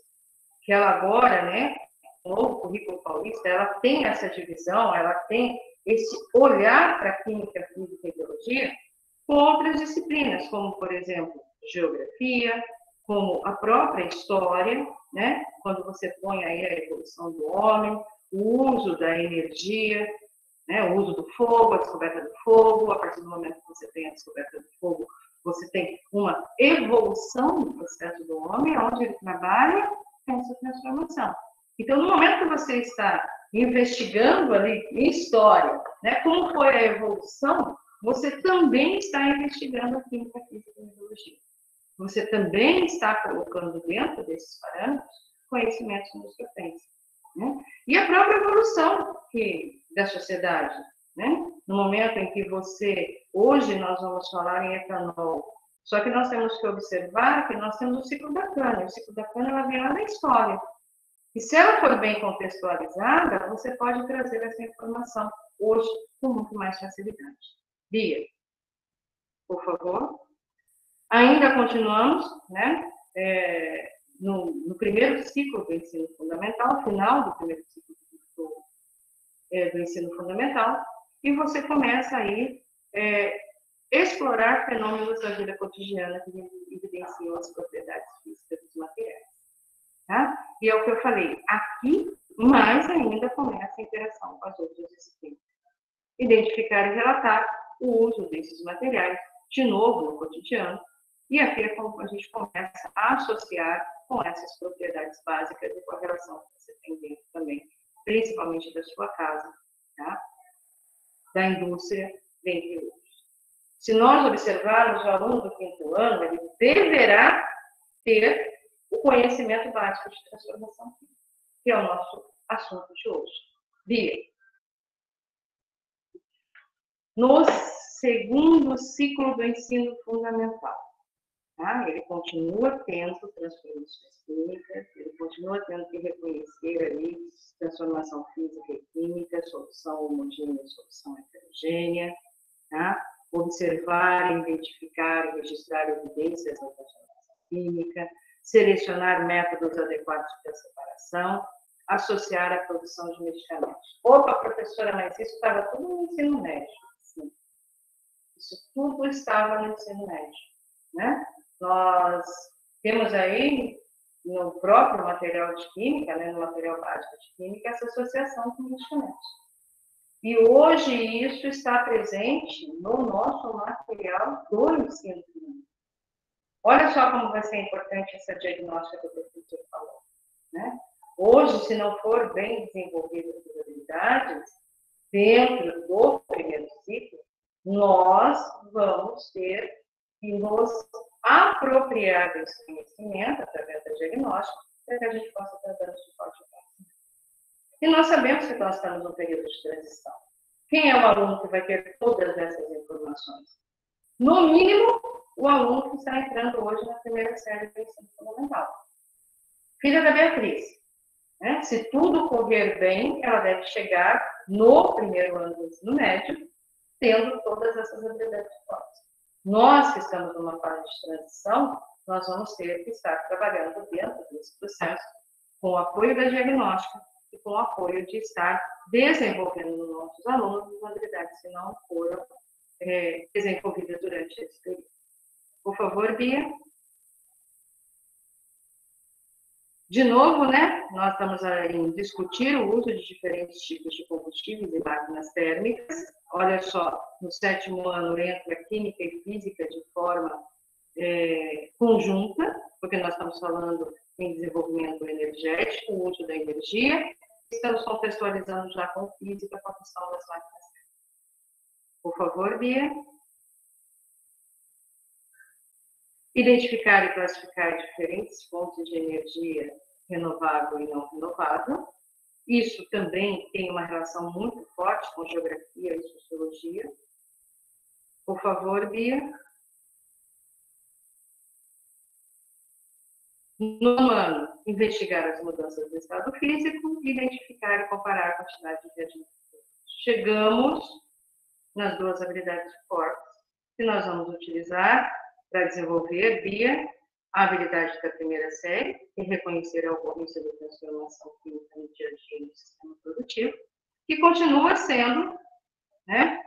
que ela agora, né, no novo currículo paulista, ela tem essa divisão, ela tem esse olhar para a química, física e biologia com outras disciplinas, como, por exemplo, geografia, como a própria história, né? Quando você põe aí a evolução do homem, o uso da energia, né? O uso do fogo, a descoberta do fogo, a partir do momento que você tem a descoberta do fogo, você tem uma evolução no processo do homem, onde ele trabalha essa transformação. Então, no momento que você está investigando ali em história, né, como foi a evolução, você também está investigando a química, física e biologia. Você também está colocando dentro desses parâmetros conhecimentos nos potências, né? E a própria evolução da sociedade, né? No momento em que hoje nós vamos falar em etanol, só que nós temos que observar que nós temos o ciclo da cana. O ciclo da cana ela vem lá na história. E se ela for bem contextualizada, você pode trazer essa informação hoje com muito mais facilidade. Bia, por favor. Ainda continuamos, né, no primeiro ciclo do ensino fundamental, final do primeiro ciclo do ensino fundamental, e você começa aí explorar fenômenos da vida cotidiana que evidenciam as propriedades físicas dos materiais. Tá? E é o que eu falei, aqui mais ainda começa a interação com as outras disciplinas. Identificar e relatar o uso desses materiais, de novo, no cotidiano, e aqui é como a gente começa a associar com essas propriedades básicas e com a relação que você tem dentro também, principalmente da sua casa, tá? Da indústria, dentre outros. Se nós observarmos o aluno do quinto ano, ele deverá ter o conhecimento básico de transformação química, que é o nosso assunto de hoje. Bia. No segundo ciclo do ensino fundamental, tá? Ele continua tendo transformações químicas, ele continua tendo que reconhecer ali transformação física e química, solução homogênea e solução heterogênea, tá? Observar, identificar e registrar evidências da transformação química, selecionar métodos adequados para separação, associar à produção de medicamentos. Opa, professora, mas isso estava tudo no ensino médio. Sim. Isso tudo estava no ensino médio, né? Nós temos aí, no próprio material de química, né, no material básico de química, essa associação com medicamentos. E hoje isso está presente no nosso material do ensino clínico. Olha só como vai ser importante essa diagnóstica que o professor falou, né? Hoje, se não for bem desenvolvidas as habilidades, dentro do primeiro ciclo, nós vamos ter que nos apropriar desse conhecimento, através da diagnóstica, para que a gente possa estar dando suporte ao paciente. E nós sabemos que nós estamos num período de transição. Quem é o aluno que vai ter todas essas informações? No mínimo, o aluno que está entrando hoje na primeira série do ensino fundamental. Filha da Beatriz. Né? Se tudo correr bem, ela deve chegar no primeiro ano do ensino médio, tendo todas essas habilidades fortes. Nós que estamos numa fase de transição, nós vamos ter que estar trabalhando dentro desse processo com o apoio da diagnóstica e com o apoio de estar desenvolvendo nos nossos alunos as habilidades que não foram desenvolvidas durante esse período. Por favor, Bia. De novo, né, nós estamos em discutir o uso de diferentes tipos de combustíveis e máquinas térmicas. Olha só, no 7º ano entra química e física de forma conjunta, porque nós estamos falando em desenvolvimento energético, o uso da energia, estamos contextualizando já com física com a questão das máquinas térmicas. Por favor, Bia. Identificar e classificar diferentes fontes de energia renovável e não renovável. Isso também tem uma relação muito forte com geografia e sociologia. Por favor, Bia. No ano, investigar as mudanças do estado físico, identificar e comparar a quantidade de reagentes. Chegamos nas duas habilidades fortes que nós vamos utilizar para desenvolver, Bia, a habilidade da primeira série e reconhecer a ocorrência da transformação química no dia a dia no sistema produtivo, que continua sendo, né,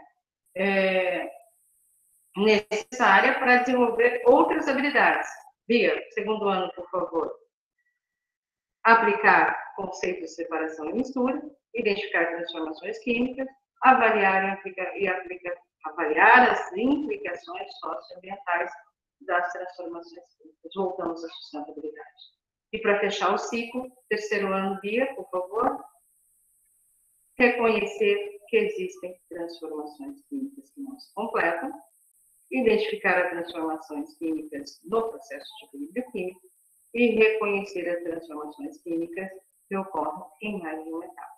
necessária para desenvolver outras habilidades. Bia, 2º ano, por favor. Aplicar conceitos de separação e mistura, identificar transformações químicas, avaliar as implicações socioambientais das transformações químicas. Voltamos à sustentabilidade. E para fechar o ciclo, 3º ano, Bia, por favor, reconhecer que existem transformações químicas que não se completam, identificar as transformações químicas no processo de equilíbrio químico e reconhecer as transformações químicas que ocorrem em mais de uma etapa.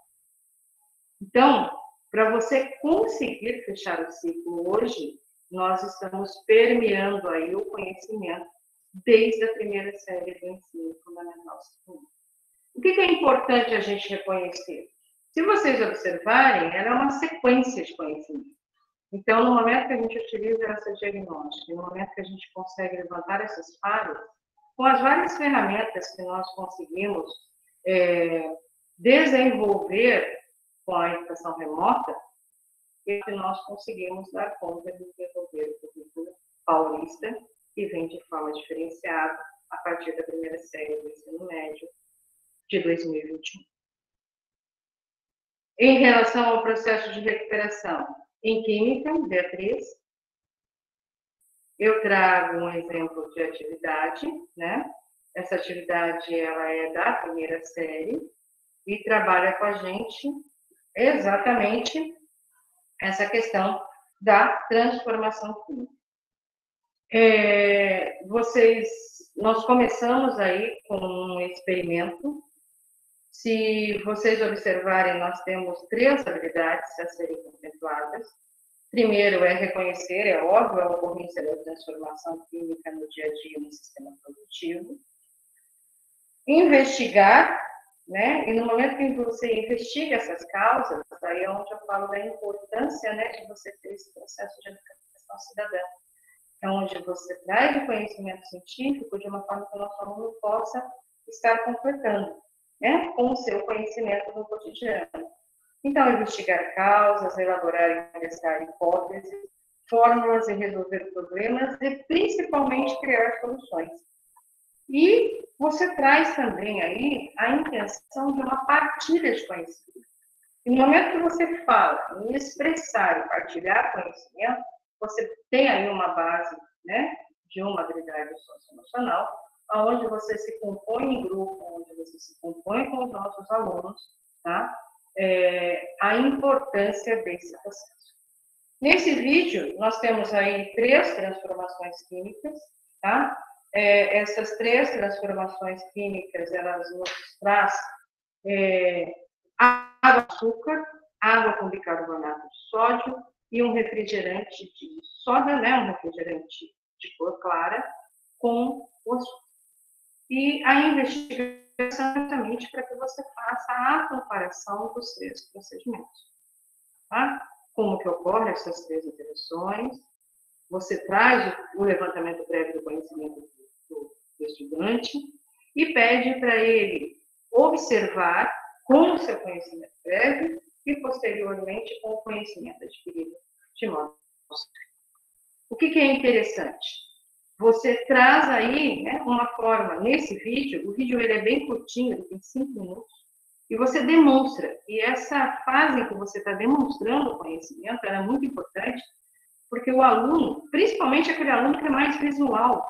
Então, para você conseguir fechar o ciclo hoje, nós estamos permeando aí o conhecimento desde a primeira série do ensino fundamental. O que é importante a gente reconhecer? Se vocês observarem, ela é uma sequência de conhecimento. Então, no momento que a gente utiliza essa diagnóstica, no momento que a gente consegue levantar essas falhas, com as várias ferramentas que nós conseguimos desenvolver com a educação remota, e que nós conseguimos dar conta de desenvolver o currículo paulista, que vem de forma diferenciada a partir da primeira série do ensino médio de 2021. Em relação ao processo de recuperação em química, Beatriz, eu trago um exemplo de atividade, né? Essa atividade ela é da primeira série e trabalha com a gente exatamente essa questão da transformação química. Nós começamos aí com um experimento. Se vocês observarem, nós temos 3 habilidades a serem contempladas. Primeiro é reconhecer, é óbvio, a ocorrência da transformação química no dia a dia no sistema produtivo. Investigar, né? E no momento que você investiga essas causas, aí é onde eu falo da importância, né, de você ter esse processo de educação cidadã. É onde você traz o conhecimento científico de uma forma que o nosso aluno possa estar completando. né, com o seu conhecimento no cotidiano. Então, investigar causas, elaborar e testar hipóteses, fórmulas e resolver problemas e, principalmente, criar soluções. E você traz também aí a intenção de uma partilha de conhecimento. E no momento que você fala em expressar e partilhar conhecimento, você tem aí uma base, né, de uma habilidade socioemocional, onde você se compõe em grupo, onde você se compõe com os nossos alunos, tá? A importância desse processo. Nesse vídeo, nós temos aí 3 transformações químicas, tá? Essas 3 transformações químicas, elas nos traz água, açúcar, água com bicarbonato de sódio e um refrigerante de soda, né? Um refrigerante de cor clara, com o açúcar. E a investigação é exatamente para que você faça a comparação dos 3 procedimentos. Tá? Como que ocorrem essas 3 interações? Você traz o levantamento prévio do conhecimento do estudante e pede para ele observar com o seu conhecimento prévio e, posteriormente, com o conhecimento adquirido de modo. O que é interessante? Você traz aí, né, uma forma, nesse vídeo, o vídeo ele é bem curtinho, ele tem 5 minutos, e você demonstra. E essa fase em que você está demonstrando o conhecimento, ela é muito importante, porque o aluno, principalmente aquele aluno que é mais visual,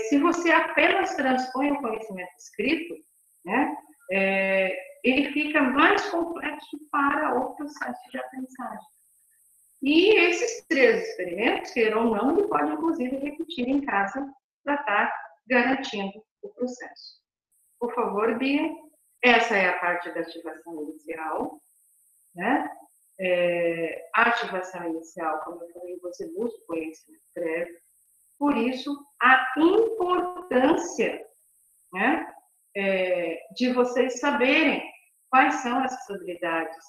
se você apenas transpõe o conhecimento escrito, né, ele fica mais complexo para o processo de aprendizagem. E esses 3 experimentos, queiram ou não, ele pode, inclusive, repetir em casa para estar garantindo o processo. Por favor, Bia, essa é a parte da ativação inicial, né? A ativação inicial, como eu falei, você busca o conhecimento prévio, por isso, a importância, né, de vocês saberem quais são essas habilidades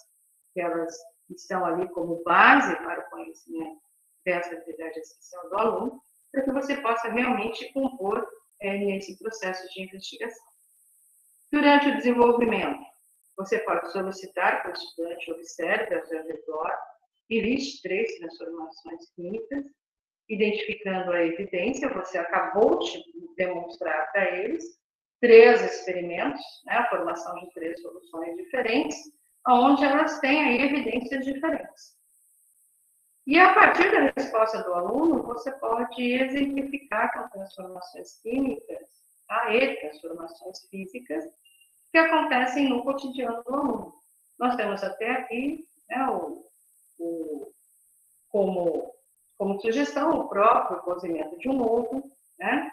que elas estão ali como base para o conhecimento dessa habilidade essencial do aluno, para que você possa realmente compor nesse processo de investigação. Durante o desenvolvimento, você pode solicitar que o estudante observe ao seu redor e liste 3 transformações químicas, identificando a evidência. Você acabou de demonstrar para eles 3 experimentos, né, a formação de 3 soluções diferentes, onde elas têm aí evidências diferentes. E a partir da resposta do aluno, você pode exemplificar com transformações químicas, e transformações físicas, que acontecem no cotidiano do aluno. Nós temos até aqui, né, como sugestão, o próprio cozimento de um ovo, né?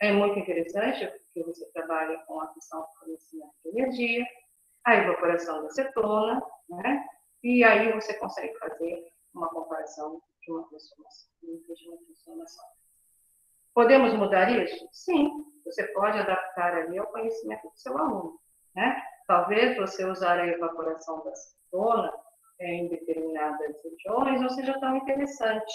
É muito interessante, porque você trabalha com a questão do fornecimento de energia, a evaporação da acetona, né? E aí você consegue fazer uma comparação de uma transformação. Podemos mudar isso? Sim, você pode adaptar ali ao conhecimento do seu aluno, né? Talvez você usar a evaporação da acetona em determinadas regiões não seja tão interessante.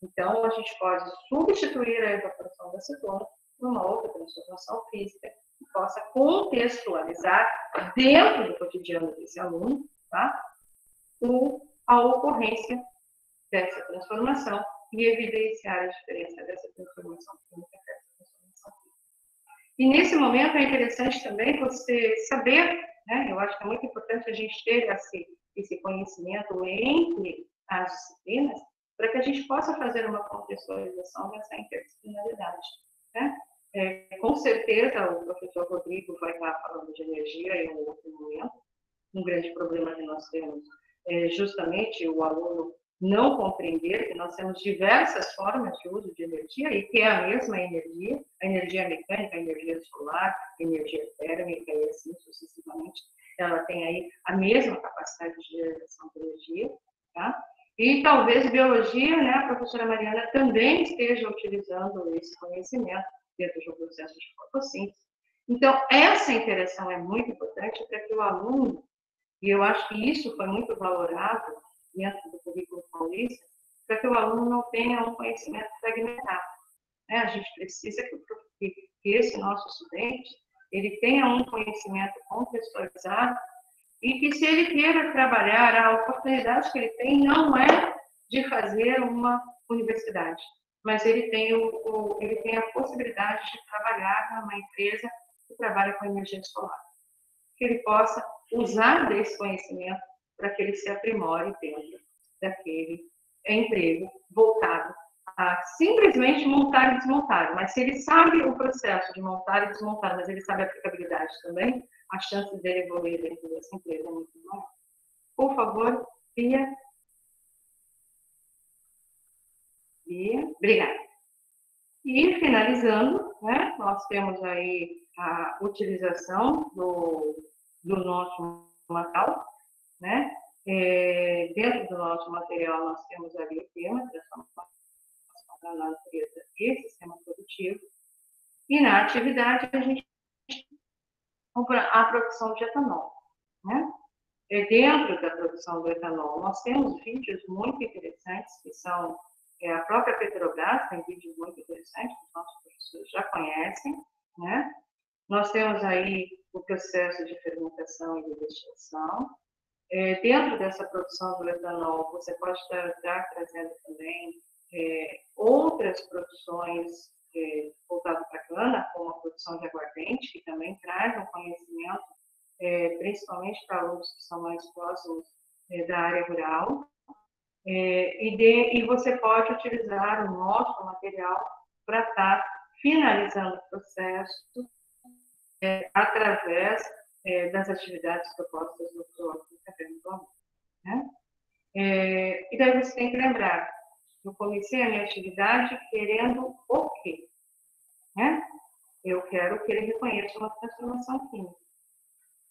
Então, a gente pode substituir a evaporação da acetona por uma outra transformação física que possa contextualizar dentro do cotidiano desse aluno, tá? A ocorrência dessa transformação e evidenciar a diferença dessa transformação química e dessa transformação física. E nesse momento é interessante também você saber, né? Eu acho que é muito importante a gente ter esse conhecimento entre as disciplinas, para que a gente possa fazer uma contextualização dessa interdisciplinaridade, né? Com certeza, o professor Rodrigo vai estar falando de energia em um outro momento. Um grande problema que nós temos é justamente o aluno não compreender que nós temos diversas formas de uso de energia e que é a mesma energia, a energia mecânica, a energia solar, a energia térmica e assim sucessivamente. Ela tem aí a mesma capacidade de geração de energia, tá? E talvez biologia, né, a professora Mariana também esteja utilizando esse conhecimento dentro de um processo de fotossíntese. Então, essa interação é muito importante para que o aluno, e eu acho que isso foi muito valorado dentro do currículo paulista, para que o aluno não tenha um conhecimento fragmentado. A gente precisa que esse nosso estudante ele tenha um conhecimento contextualizado e que, se ele queira trabalhar, a oportunidade que ele tem não é de fazer uma universidade, mas ele tem, ele tem a possibilidade de trabalhar numa empresa que trabalha com energia solar. Que ele possa usar desse conhecimento para que ele se aprimore dentro daquele emprego voltado a simplesmente montar e desmontar. Mas se ele sabe o processo de montar e desmontar, mas ele sabe a aplicabilidade também, a chance dele evoluir dentro dessa empresa é muito maior. Por favor, Bia. Bia, obrigada. E, finalizando, né, nós temos aí a utilização do nosso material, né? Dentro do nosso material, nós temos ali o tema, transformação da natureza e sistema produtivo. E na atividade, a gente tem a produção de etanol, né? Dentro da produção do etanol, nós temos vídeos muito interessantes, que são a própria Petrobras, tem vídeos muito interessantes, que os nossos professores já conhecem, né? Nós temos aí o processo de fermentação e de destilação. Dentro dessa produção do etanol, você pode estar trazendo também outras produções voltadas para a cana, como a produção de aguardente, que também traz um conhecimento, principalmente para alunos que são mais próximos da área rural. E você pode utilizar o nosso material para estar finalizando o processo através das atividades propostas no programa, né? E daí você tem que lembrar, eu comecei a minha atividade querendo o quê? Né? Eu quero que ele reconheça uma transformação química.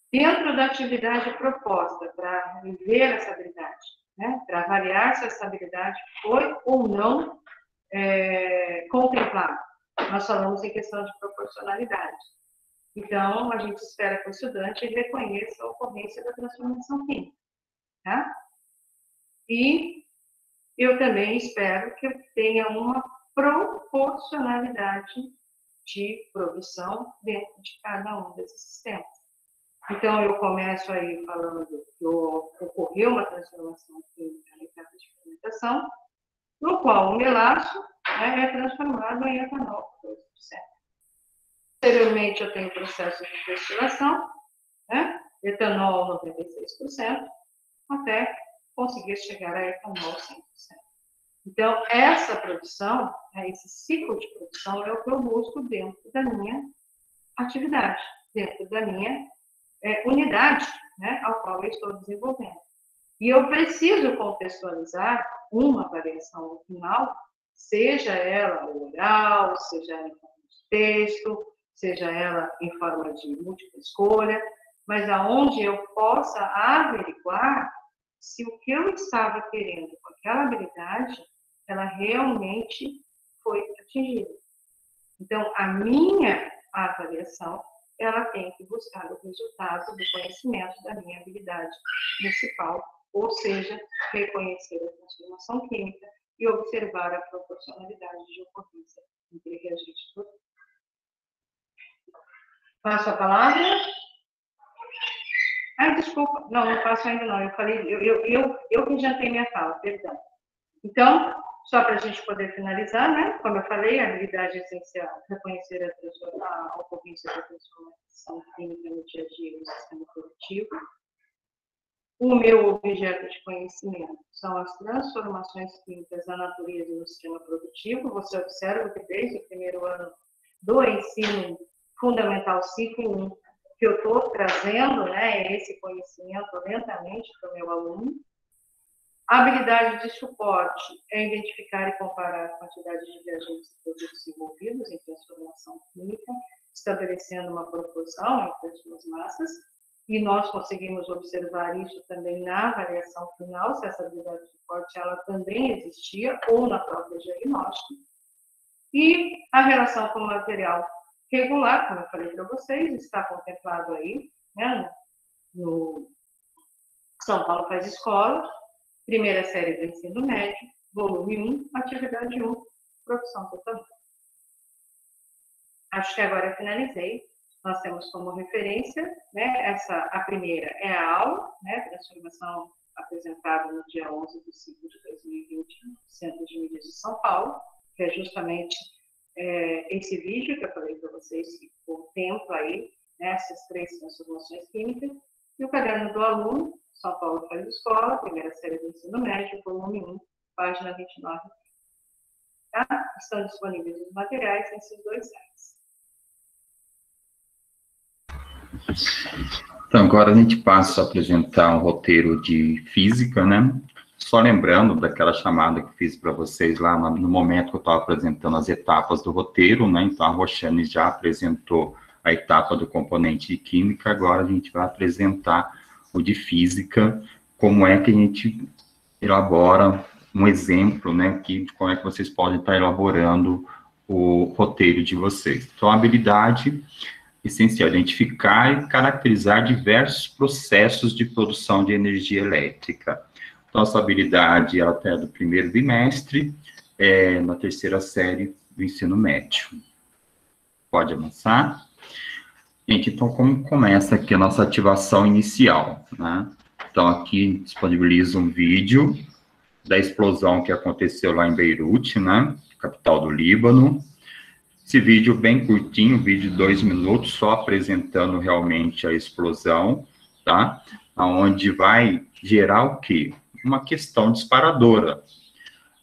Dentro da atividade proposta para viver essa habilidade, né? Para avaliar se essa habilidade foi ou não contemplada. Nós falamos em questão de proporcionalidade. Então, a gente espera que o estudante reconheça a ocorrência da transformação química. Tá? E eu também espero que eu tenha uma proporcionalidade de produção dentro de cada um desses sistemas. Então, eu começo aí falando que ocorreu uma transformação química na etapa de fermentação, no qual o melaço é transformado em etanol por 2%. Posteriormente, eu tenho o processo de destilação, né? Etanol 96%, até conseguir chegar a etanol 100%. Então, essa produção, esse ciclo de produção é o que eu busco dentro da minha atividade, dentro da minha unidade, né, ao qual eu estou desenvolvendo. E eu preciso contextualizar uma avaliação no final, seja ela oral, seja ela em forma de texto, seja ela em forma de múltipla escolha, mas aonde eu possa averiguar se o que eu estava querendo com aquela habilidade, ela realmente foi atingida. Então, a minha avaliação, ela tem que buscar o resultado do conhecimento da minha habilidade principal, ou seja, reconhecer a transformação química e observar a proporcionalidade de ocorrência entre reagente e produto. Passo a palavra. Ai, desculpa, não passo ainda não, eu falei, eu que adiantei minha fala, perdão. Então, só para a gente poder finalizar, né? Como eu falei, a habilidade essencial, reconhecer a ocorrência da transformação química no dia a dia do sistema produtivo. O meu objeto de conhecimento são as transformações químicas da natureza no sistema produtivo. Você observa que desde o primeiro ano do ensino fundamental ciclo 1, que eu estou trazendo, né, esse conhecimento lentamente para o meu aluno. A habilidade de suporte é identificar e comparar a quantidade de reagentes e produtos envolvidos em transformação química, estabelecendo uma proporção entre as suas massas, e nós conseguimos observar isso também na avaliação final, se essa habilidade de suporte ela também existia, ou na própria diagnóstica. E a relação com o material regular, como eu falei para vocês, está contemplado aí, né, no São Paulo Faz Escola, primeira série do ensino médio, volume 1, atividade 1, profissão total. Acho que agora eu finalizei. nós temos como referência, né, a primeira é a aula, né, transformação apresentada no dia 11 de 5 de 2020 no Centro de Mídias de São Paulo, que é justamente esse vídeo que eu falei para vocês, que contempla aí, né, essas 3 transformações químicas, e o caderno do aluno, São Paulo faz escola, primeira série do ensino médio, volume 1, página 29. Tá? Estão disponíveis os materiais nesses 2 sites. Então, agora a gente passa a apresentar um roteiro de física, né? Só lembrando daquela chamada que fiz para vocês lá no momento que eu estava apresentando as etapas do roteiro, né? Então, a Roxane já apresentou a etapa do componente de química, agora a gente vai apresentar o de física, como é que a gente elabora um exemplo, né? De como é que vocês podem estar elaborando o roteiro de vocês. Então, a habilidade essencial, identificar e caracterizar diversos processos de produção de energia elétrica. Então, essa habilidade, ela é do primeiro bimestre, na 3ª série do ensino médio. Pode avançar. Gente, então, como começa aqui a nossa ativação inicial, né? Então, aqui disponibiliza um vídeo da explosão que aconteceu lá em Beirute, né? Capital do Líbano. Esse vídeo bem curtinho, vídeo de 2 minutos, só apresentando realmente a explosão, tá? Onde vai gerar o quê? Uma questão disparadora.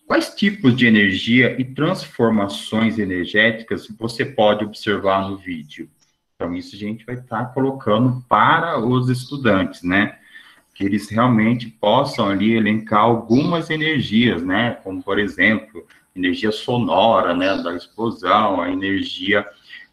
Quais tipos de energia e transformações energéticas você pode observar no vídeo? Então, isso a gente vai estar colocando para os estudantes, né? Que eles realmente possam ali elencar algumas energias, né? Como, por exemplo, energia sonora, né, da explosão, a energia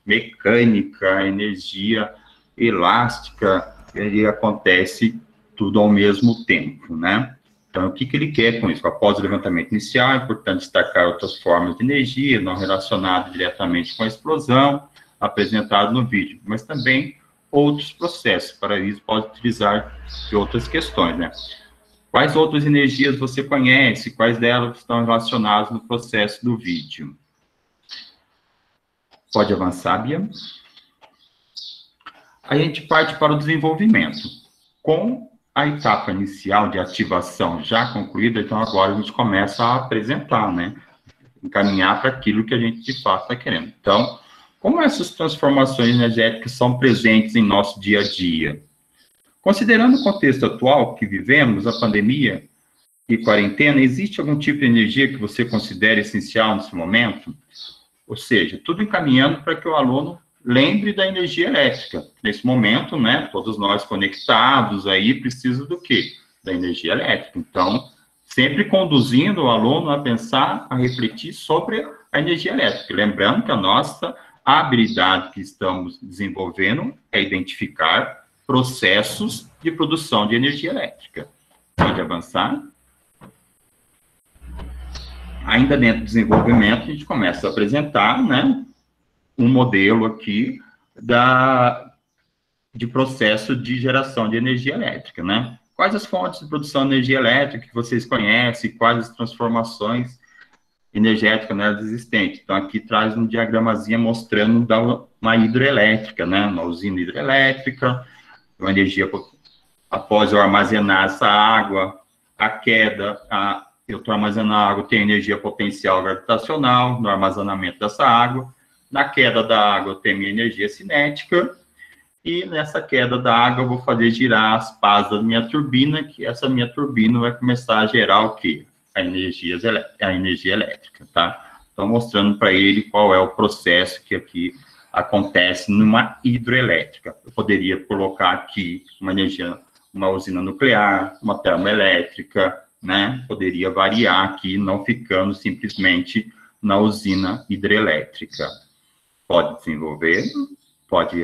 mecânica, a energia elástica, ele acontece tudo ao mesmo tempo, né? Então, o que ele quer com isso? Após o levantamento inicial, é importante destacar outras formas de energia, não relacionadas diretamente com a explosão, apresentado no vídeo, mas também outros processos. Para isso, pode utilizar de outras questões, né? Quais outras energias você conhece? Quais delas estão relacionadas no processo do vídeo? Pode avançar, Bia. A gente parte para o desenvolvimento. Com a etapa inicial de ativação já concluída, então agora a gente começa a apresentar, né? Encaminhar para aquilo que a gente de fato está querendo. Então, como essas transformações energéticas são presentes em nosso dia a dia? Considerando o contexto atual que vivemos, a pandemia e quarentena, existe algum tipo de energia que você considere essencial nesse momento? Ou seja, tudo encaminhando para que o aluno lembre da energia elétrica. Nesse momento, né, todos nós conectados aí, precisa do quê? Da energia elétrica. Então, sempre conduzindo o aluno a pensar, a refletir sobre a energia elétrica. Lembrando que a nossa habilidade que estamos desenvolvendo é identificar processos de produção de energia elétrica. Pode avançar. Ainda dentro do desenvolvimento, a gente começa a apresentar, né, um modelo aqui de processo de geração de energia elétrica, né? Quais as fontes de produção de energia elétrica que vocês conhecem, quais as transformações energéticas nelas existentes. Então, aqui traz um diagramazinho mostrando uma hidrelétrica, né? Uma usina hidrelétrica, uma energia, após eu armazenar essa água, a queda, eu estou armazenando a água, tem energia potencial gravitacional no armazenamento dessa água, na queda da água eu tenho minha energia cinética, e nessa queda da água eu vou fazer girar as pás da minha turbina, que essa minha turbina vai começar a gerar o quê? A energia elétrica, tá? Então, mostrando para ele qual é o processo que aqui acontece numa hidroelétrica. Eu poderia colocar aqui uma usina nuclear, uma termoelétrica, né? Poderia variar aqui, não ficando simplesmente na usina hidrelétrica. Pode desenvolver, pode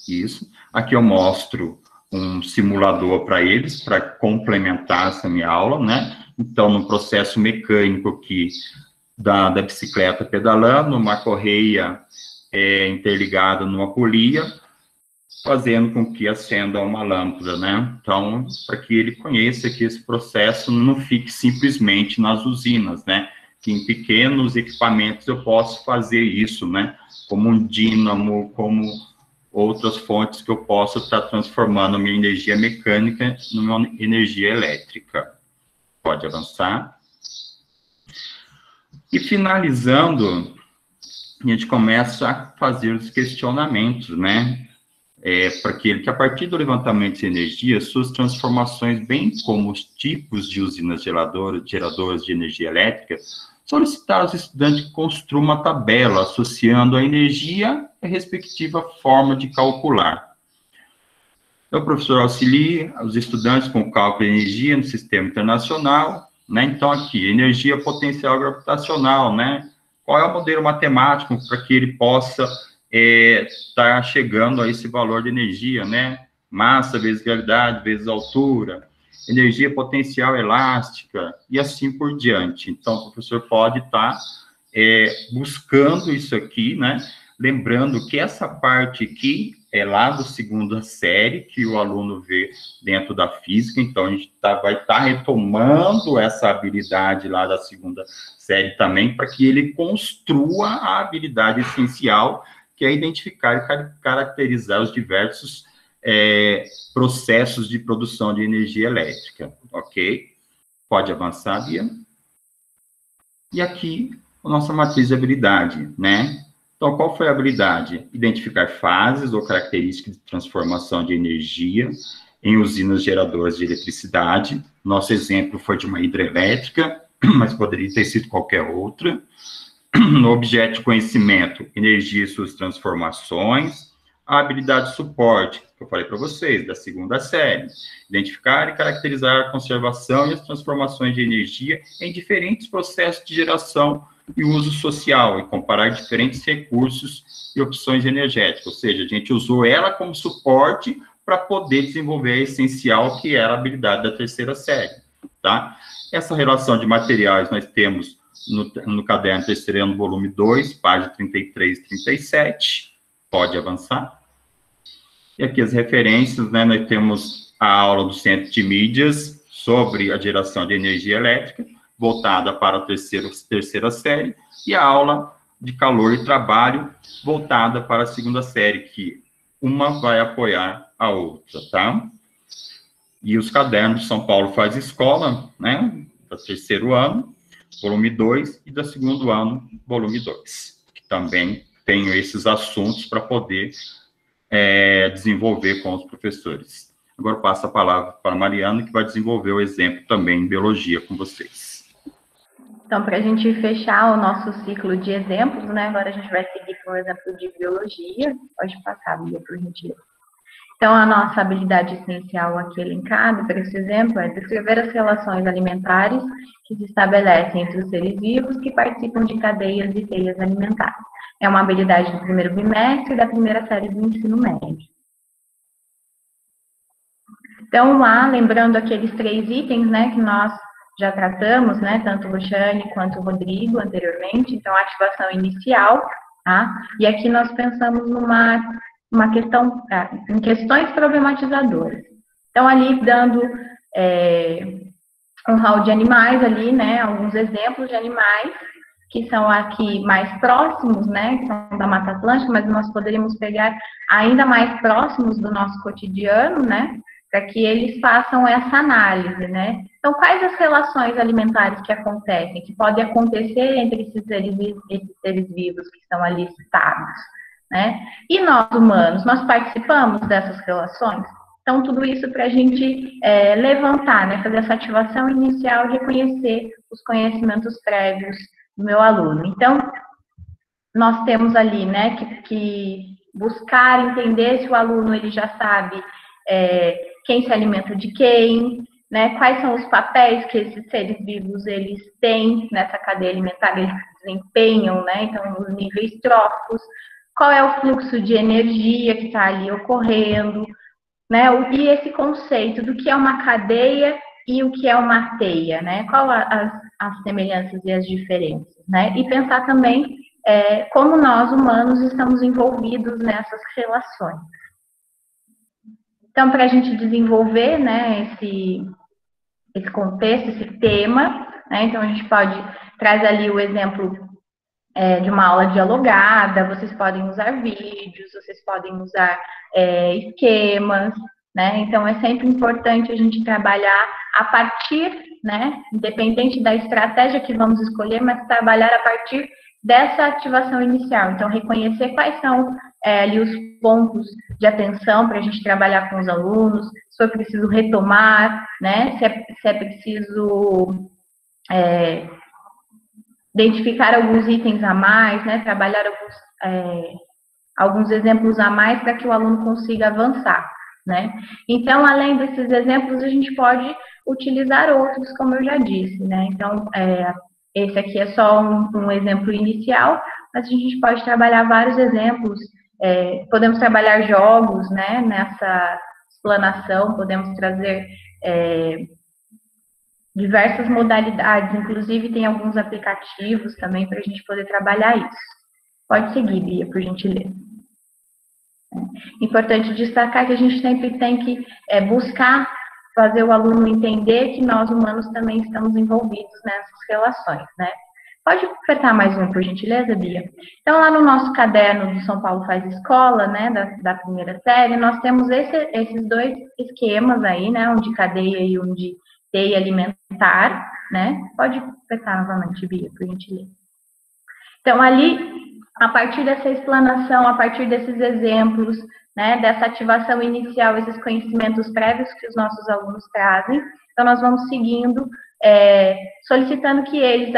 isso. Aqui eu mostro um simulador para eles, para complementar essa minha aula, né? Então, no processo mecânico aqui da bicicleta pedalando, uma correia interligada numa polia, fazendo com que acenda uma lâmpada, né? Então, para que ele conheça que esse processo não fique simplesmente nas usinas, né? Que em pequenos equipamentos eu posso fazer isso, né? Como um dínamo, como outras fontes que eu posso estar transformando minha energia mecânica numa energia elétrica. Pode avançar. E finalizando, a gente começa a fazer os questionamentos, né? Para que a partir do levantamento de energia, suas transformações, bem como os tipos de usinas geradoras de energia elétrica, solicitar aos estudantes que construam uma tabela associando a energia à respectiva forma de calcular. Então, o professor auxilia os estudantes com o cálculo de energia no sistema internacional, né? Então, aqui, energia potencial gravitacional, né? Qual é o modelo matemático para que ele possa estar chegando a esse valor de energia, né? Massa vezes gravidade vezes altura, energia potencial elástica, e assim por diante. Então, o professor pode estar buscando isso aqui, né? Lembrando que essa parte aqui é lá da segunda série, que o aluno vê dentro da física, então a gente vai estar retomando essa habilidade lá da segunda série também, para que ele construa a habilidade essencial, que é identificar e caracterizar os diversos processos de produção de energia elétrica, ok? Pode avançar, Bia. E aqui, a nossa matriz de habilidade, né? Então, qual foi a habilidade? Identificar fases ou características de transformação de energia em usinas geradoras de eletricidade. Nosso exemplo foi de uma hidrelétrica, mas poderia ter sido qualquer outra. No objeto de conhecimento, energia e suas transformações. A habilidade de suporte, que eu falei para vocês, da segunda série. Identificar e caracterizar a conservação e as transformações de energia em diferentes processos de geração e uso social, e comparar diferentes recursos e opções energéticas. Ou seja, a gente usou ela como suporte para poder desenvolver a essencial, que era a habilidade da terceira série, tá? Essa relação de materiais nós temos no caderno terceiro ano, volume 2, página 33 e 37. Pode avançar. E aqui as referências, né? Nós temos a aula do Centro de Mídias sobre a geração de energia elétrica, voltada para a terceira série, e a aula de calor e trabalho, voltada para a segunda série, que uma vai apoiar a outra, tá? E os cadernos de São Paulo Faz Escola, né? Do terceiro ano, volume 2, e do segundo ano, volume 2, que também tem esses assuntos para poder desenvolver com os professores. Agora passo a palavra para a Mariana, que vai desenvolver o exemplo também em biologia com vocês. Então, para a gente fechar o nosso ciclo de exemplos, né, agora a gente vai seguir com o exemplo de biologia. Pode passar, Bia, por gentileza. Então, a nossa habilidade essencial aqui elencada para esse exemplo é descrever as relações alimentares que se estabelecem entre os seres vivos que participam de cadeias e teias alimentares. É uma habilidade do primeiro bimestre da primeira série do ensino médio. Então, lá, lembrando aqueles 3 itens, né, que nós já tratamos, né, tanto o Roxane quanto o Rodrigo anteriormente, então, a ativação inicial, tá? E aqui nós pensamos numa questão, em questões problematizadoras. Então, ali, dando um hall de animais ali, né, alguns exemplos de animais, que são aqui mais próximos, né, que são da Mata Atlântica, mas nós poderíamos pegar ainda mais próximos do nosso cotidiano, né, para que eles façam essa análise, né. Então, quais as relações alimentares que acontecem, que podem acontecer entre esses seres vivos que estão ali citados, né? E nós, humanos, nós participamos dessas relações? Então, tudo isso para a gente levantar, né, fazer essa ativação inicial e reconhecer os conhecimentos prévios do meu aluno. Então, nós temos ali, né, que buscar entender se o aluno ele já sabe quem se alimenta de quem, né, quais são os papéis que esses seres vivos eles têm nessa cadeia alimentar, eles desempenham, né, então os níveis tróficos, qual é o fluxo de energia que está ali ocorrendo, né, e esse conceito do que é uma cadeia e o que é uma teia, né, qual as semelhanças e as diferenças, né, e pensar também como nós, humanos, estamos envolvidos nessas relações. Então, para a gente desenvolver, né, esse contexto, esse tema, né, então a gente pode trazer ali o exemplo de uma aula dialogada, vocês podem usar vídeos, vocês podem usar esquemas, né? Então, é sempre importante a gente trabalhar a partir, né, independente da estratégia que vamos escolher, mas trabalhar a partir dessa ativação inicial. Então, reconhecer quais são ali os pontos de atenção para a gente trabalhar com os alunos, se for preciso retomar, né, se é preciso identificar alguns itens a mais, né, trabalhar alguns exemplos a mais para que o aluno consiga avançar, né. Então, além desses exemplos, a gente pode utilizar outros, como eu já disse, né. Então, esse aqui é só um exemplo inicial, mas a gente pode trabalhar vários exemplos, podemos trabalhar jogos, né, nessa explanação, podemos trazer diversas modalidades, inclusive tem alguns aplicativos também para a gente poder trabalhar isso. Pode seguir, Bia, por gentileza. Importante destacar que a gente sempre tem que buscar fazer o aluno entender que nós humanos também estamos envolvidos nessas relações, né? Pode apertar mais um, por gentileza, Bia? Então, lá no nosso caderno do São Paulo Faz Escola, né, da primeira série, nós temos esses dois esquemas aí, né, um de cadeia e um de teia alimentar, né? Pode apertar novamente, Bia, por gentileza. Então, ali, a partir dessa explanação, a partir desses exemplos, né, dessa ativação inicial, esses conhecimentos prévios que os nossos alunos trazem, então nós vamos seguindo, solicitando que eles,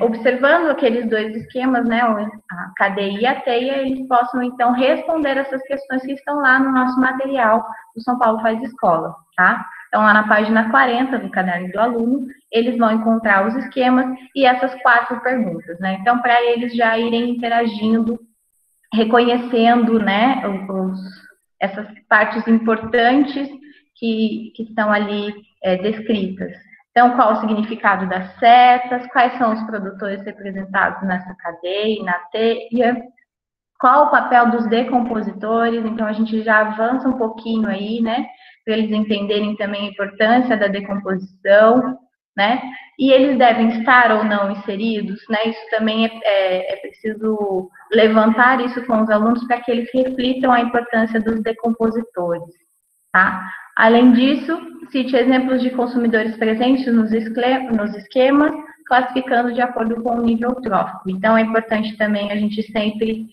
observando aqueles dois esquemas, né, a cadeia e a teia, eles possam, então, responder essas questões que estão lá no nosso material do São Paulo Faz Escola, tá? Então, lá na página 40 do caderno do aluno, eles vão encontrar os esquemas e essas 4 perguntas, né? Então, para eles já irem interagindo, reconhecendo, né, essas partes importantes que estão ali descritas. Então, qual o significado das setas, quais são os produtores representados nessa cadeia, na teia, qual o papel dos decompositores, então a gente já avança um pouquinho aí, né, para eles entenderem também a importância da decomposição, né, e eles devem estar ou não inseridos, né, isso também é preciso levantar isso com os alunos para que eles reflitam a importância dos decompositores, tá? Além disso, cite exemplos de consumidores presentes nos esquemas, classificando de acordo com o nível trófico. Então, é importante também a gente sempre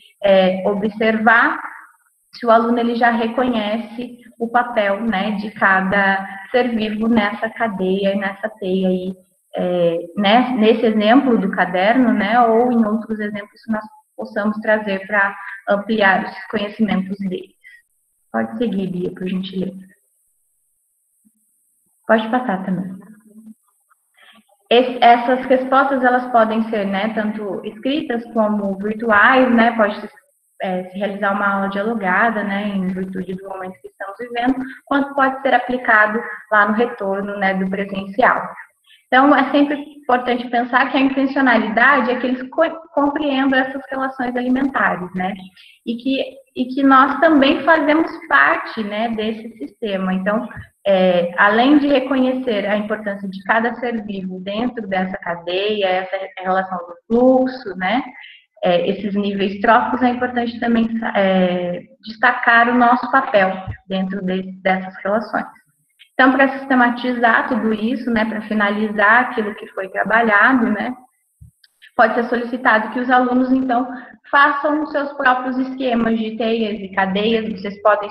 observar se o aluno ele já reconhece o papel, né, de cada ser vivo nessa cadeia e nessa teia aí, nesse exemplo do caderno, né, ou em outros exemplos que nós possamos trazer para ampliar os conhecimentos deles. Pode seguir, Bia, por gentileza. Pode passar também. Essas respostas, elas podem ser, né, tanto escritas como virtuais, né, pode se realizar uma aula dialogada, né, em virtude do momento que estamos vivendo, quanto pode ser aplicado lá no retorno, né, do presencial. Então, é sempre importante pensar que a intencionalidade é que eles compreendam essas relações alimentares, né, e que nós também fazemos parte, né, desse sistema. Então, além de reconhecer a importância de cada ser vivo dentro dessa cadeia, essa relação do fluxo, né, esses níveis tróficos, é importante também destacar o nosso papel dentro dessas relações. Então, para sistematizar tudo isso, né, para finalizar aquilo que foi trabalhado, né, pode ser solicitado que os alunos, então, façam os seus próprios esquemas de teias e cadeias, vocês podem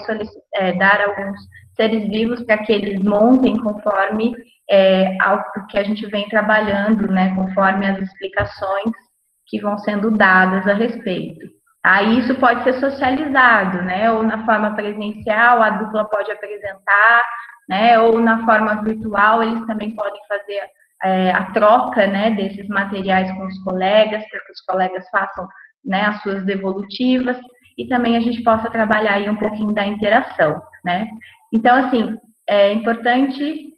dar alguns seres vivos para que eles montem conforme algo que a gente vem trabalhando, né, conforme as explicações que vão sendo dadas a respeito. Aí isso pode ser socializado, né, ou na forma presencial, a dupla pode apresentar, né, ou na forma virtual, eles também podem fazer a troca, né, desses materiais com os colegas, para que os colegas façam, né, as suas devolutivas, e também a gente possa trabalhar aí um pouquinho da interação, né. Então, assim, é importante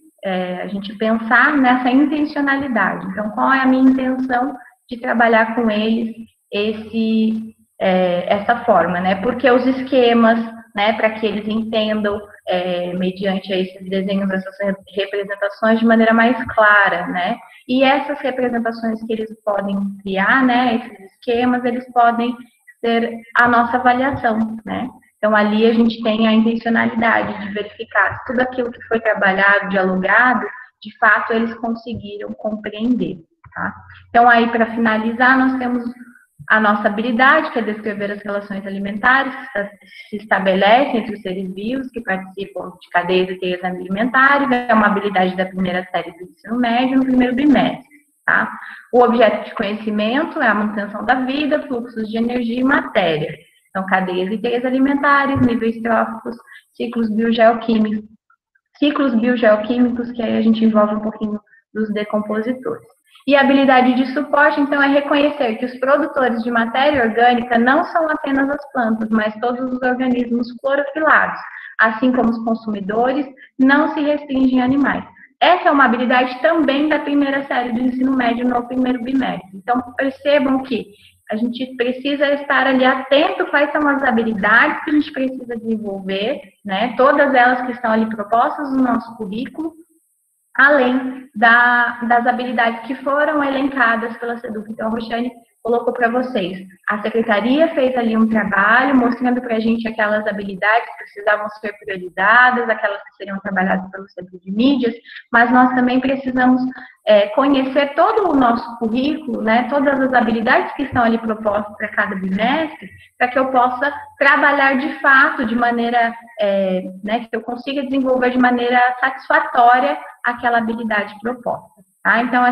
a gente pensar nessa intencionalidade. Então, qual é a minha intenção de trabalhar com eles essa forma, né? Porque os esquemas, né, para que eles entendam, mediante esses desenhos, essas representações de maneira mais clara, né, e essas representações que eles podem criar, né, esses esquemas, eles podem ser a nossa avaliação, né. Então, ali a gente tem a intencionalidade de verificar se tudo aquilo que foi trabalhado, dialogado, de fato eles conseguiram compreender, tá? Então, aí, para finalizar, nós temos a nossa habilidade, que é descrever as relações alimentares que se estabelecem entre os seres vivos que participam de cadeias e teias alimentares, é uma habilidade da primeira série do ensino médio, no primeiro bimestre, tá? O objeto de conhecimento é a manutenção da vida, fluxos de energia e matéria. Então, cadeias e teias alimentares, níveis tróficos, ciclos biogeoquímicos, que aí a gente envolve um pouquinho dos decompositores. E a habilidade de suporte, então, é reconhecer que os produtores de matéria orgânica não são apenas as plantas, mas todos os organismos clorofilados, assim como os consumidores, não se restringem a animais. Essa é uma habilidade também da primeira série do ensino médio no primeiro bimestre. Então, percebam que a gente precisa estar ali atento quais são as habilidades que a gente precisa desenvolver, né? Todas elas que estão ali propostas no nosso currículo, além das habilidades que foram elencadas pela SEDUC. Então, a Roxane colocou para vocês. A secretaria fez ali um trabalho mostrando para a gente aquelas habilidades que precisavam ser priorizadas, aquelas que seriam trabalhadas pelo Centro de Mídias, mas nós também precisamos conhecer todo o nosso currículo, né, todas as habilidades que estão ali propostas para cada bimestre, para que eu possa trabalhar de fato, de maneira, né, que eu consiga desenvolver de maneira satisfatória aquela habilidade proposta. Tá? Então,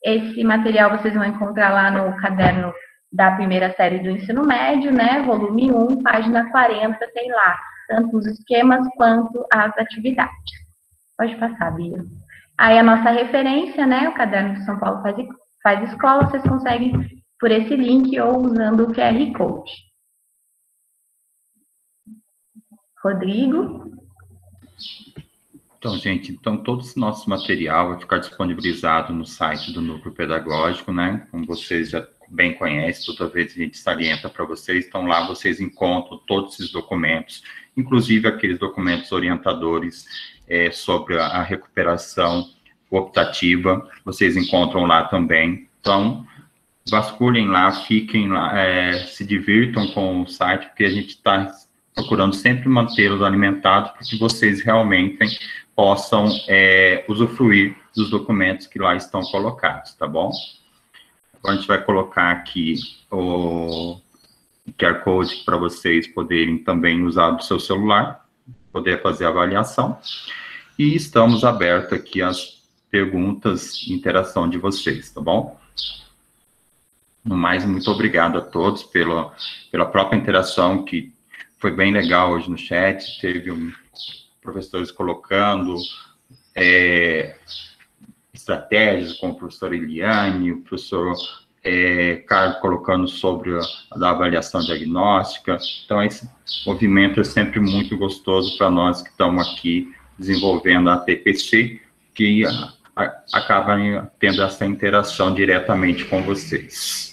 esse material vocês vão encontrar lá no caderno da primeira série do ensino médio, né, volume 1, página 40, tem lá, tanto os esquemas quanto as atividades. Pode passar, Bia. Aí a nossa referência, né, o caderno de São Paulo faz escola, vocês conseguem por esse link ou usando o QR Code. Rodrigo? Então, gente, todo esse nosso material vai ficar disponibilizado no site do Núcleo Pedagógico, né? Como vocês já bem conhecem, toda vez a gente salienta para vocês, então lá vocês encontram todos esses documentos, inclusive aqueles documentos orientadores sobre a recuperação optativa, vocês encontram lá também. Então, vasculhem lá, fiquem lá, se divirtam com o site, porque a gente está procurando sempre mantê-los alimentados para que vocês realmente possam usufruir dos documentos que lá estão colocados, tá bom? Agora a gente vai colocar aqui o QR Code para vocês poderem também usar do seu celular, poder fazer a avaliação. E estamos abertos aqui às perguntas e interação de vocês, tá bom? No mais, muito obrigado a todos pela própria interação, que foi bem legal hoje no chat, teve professores colocando estratégias, como o professor Eliane, o professor Carlos colocando sobre a avaliação diagnóstica. Então, esse movimento é sempre muito gostoso para nós que estamos aqui desenvolvendo a TPC, que acaba tendo essa interação diretamente com vocês.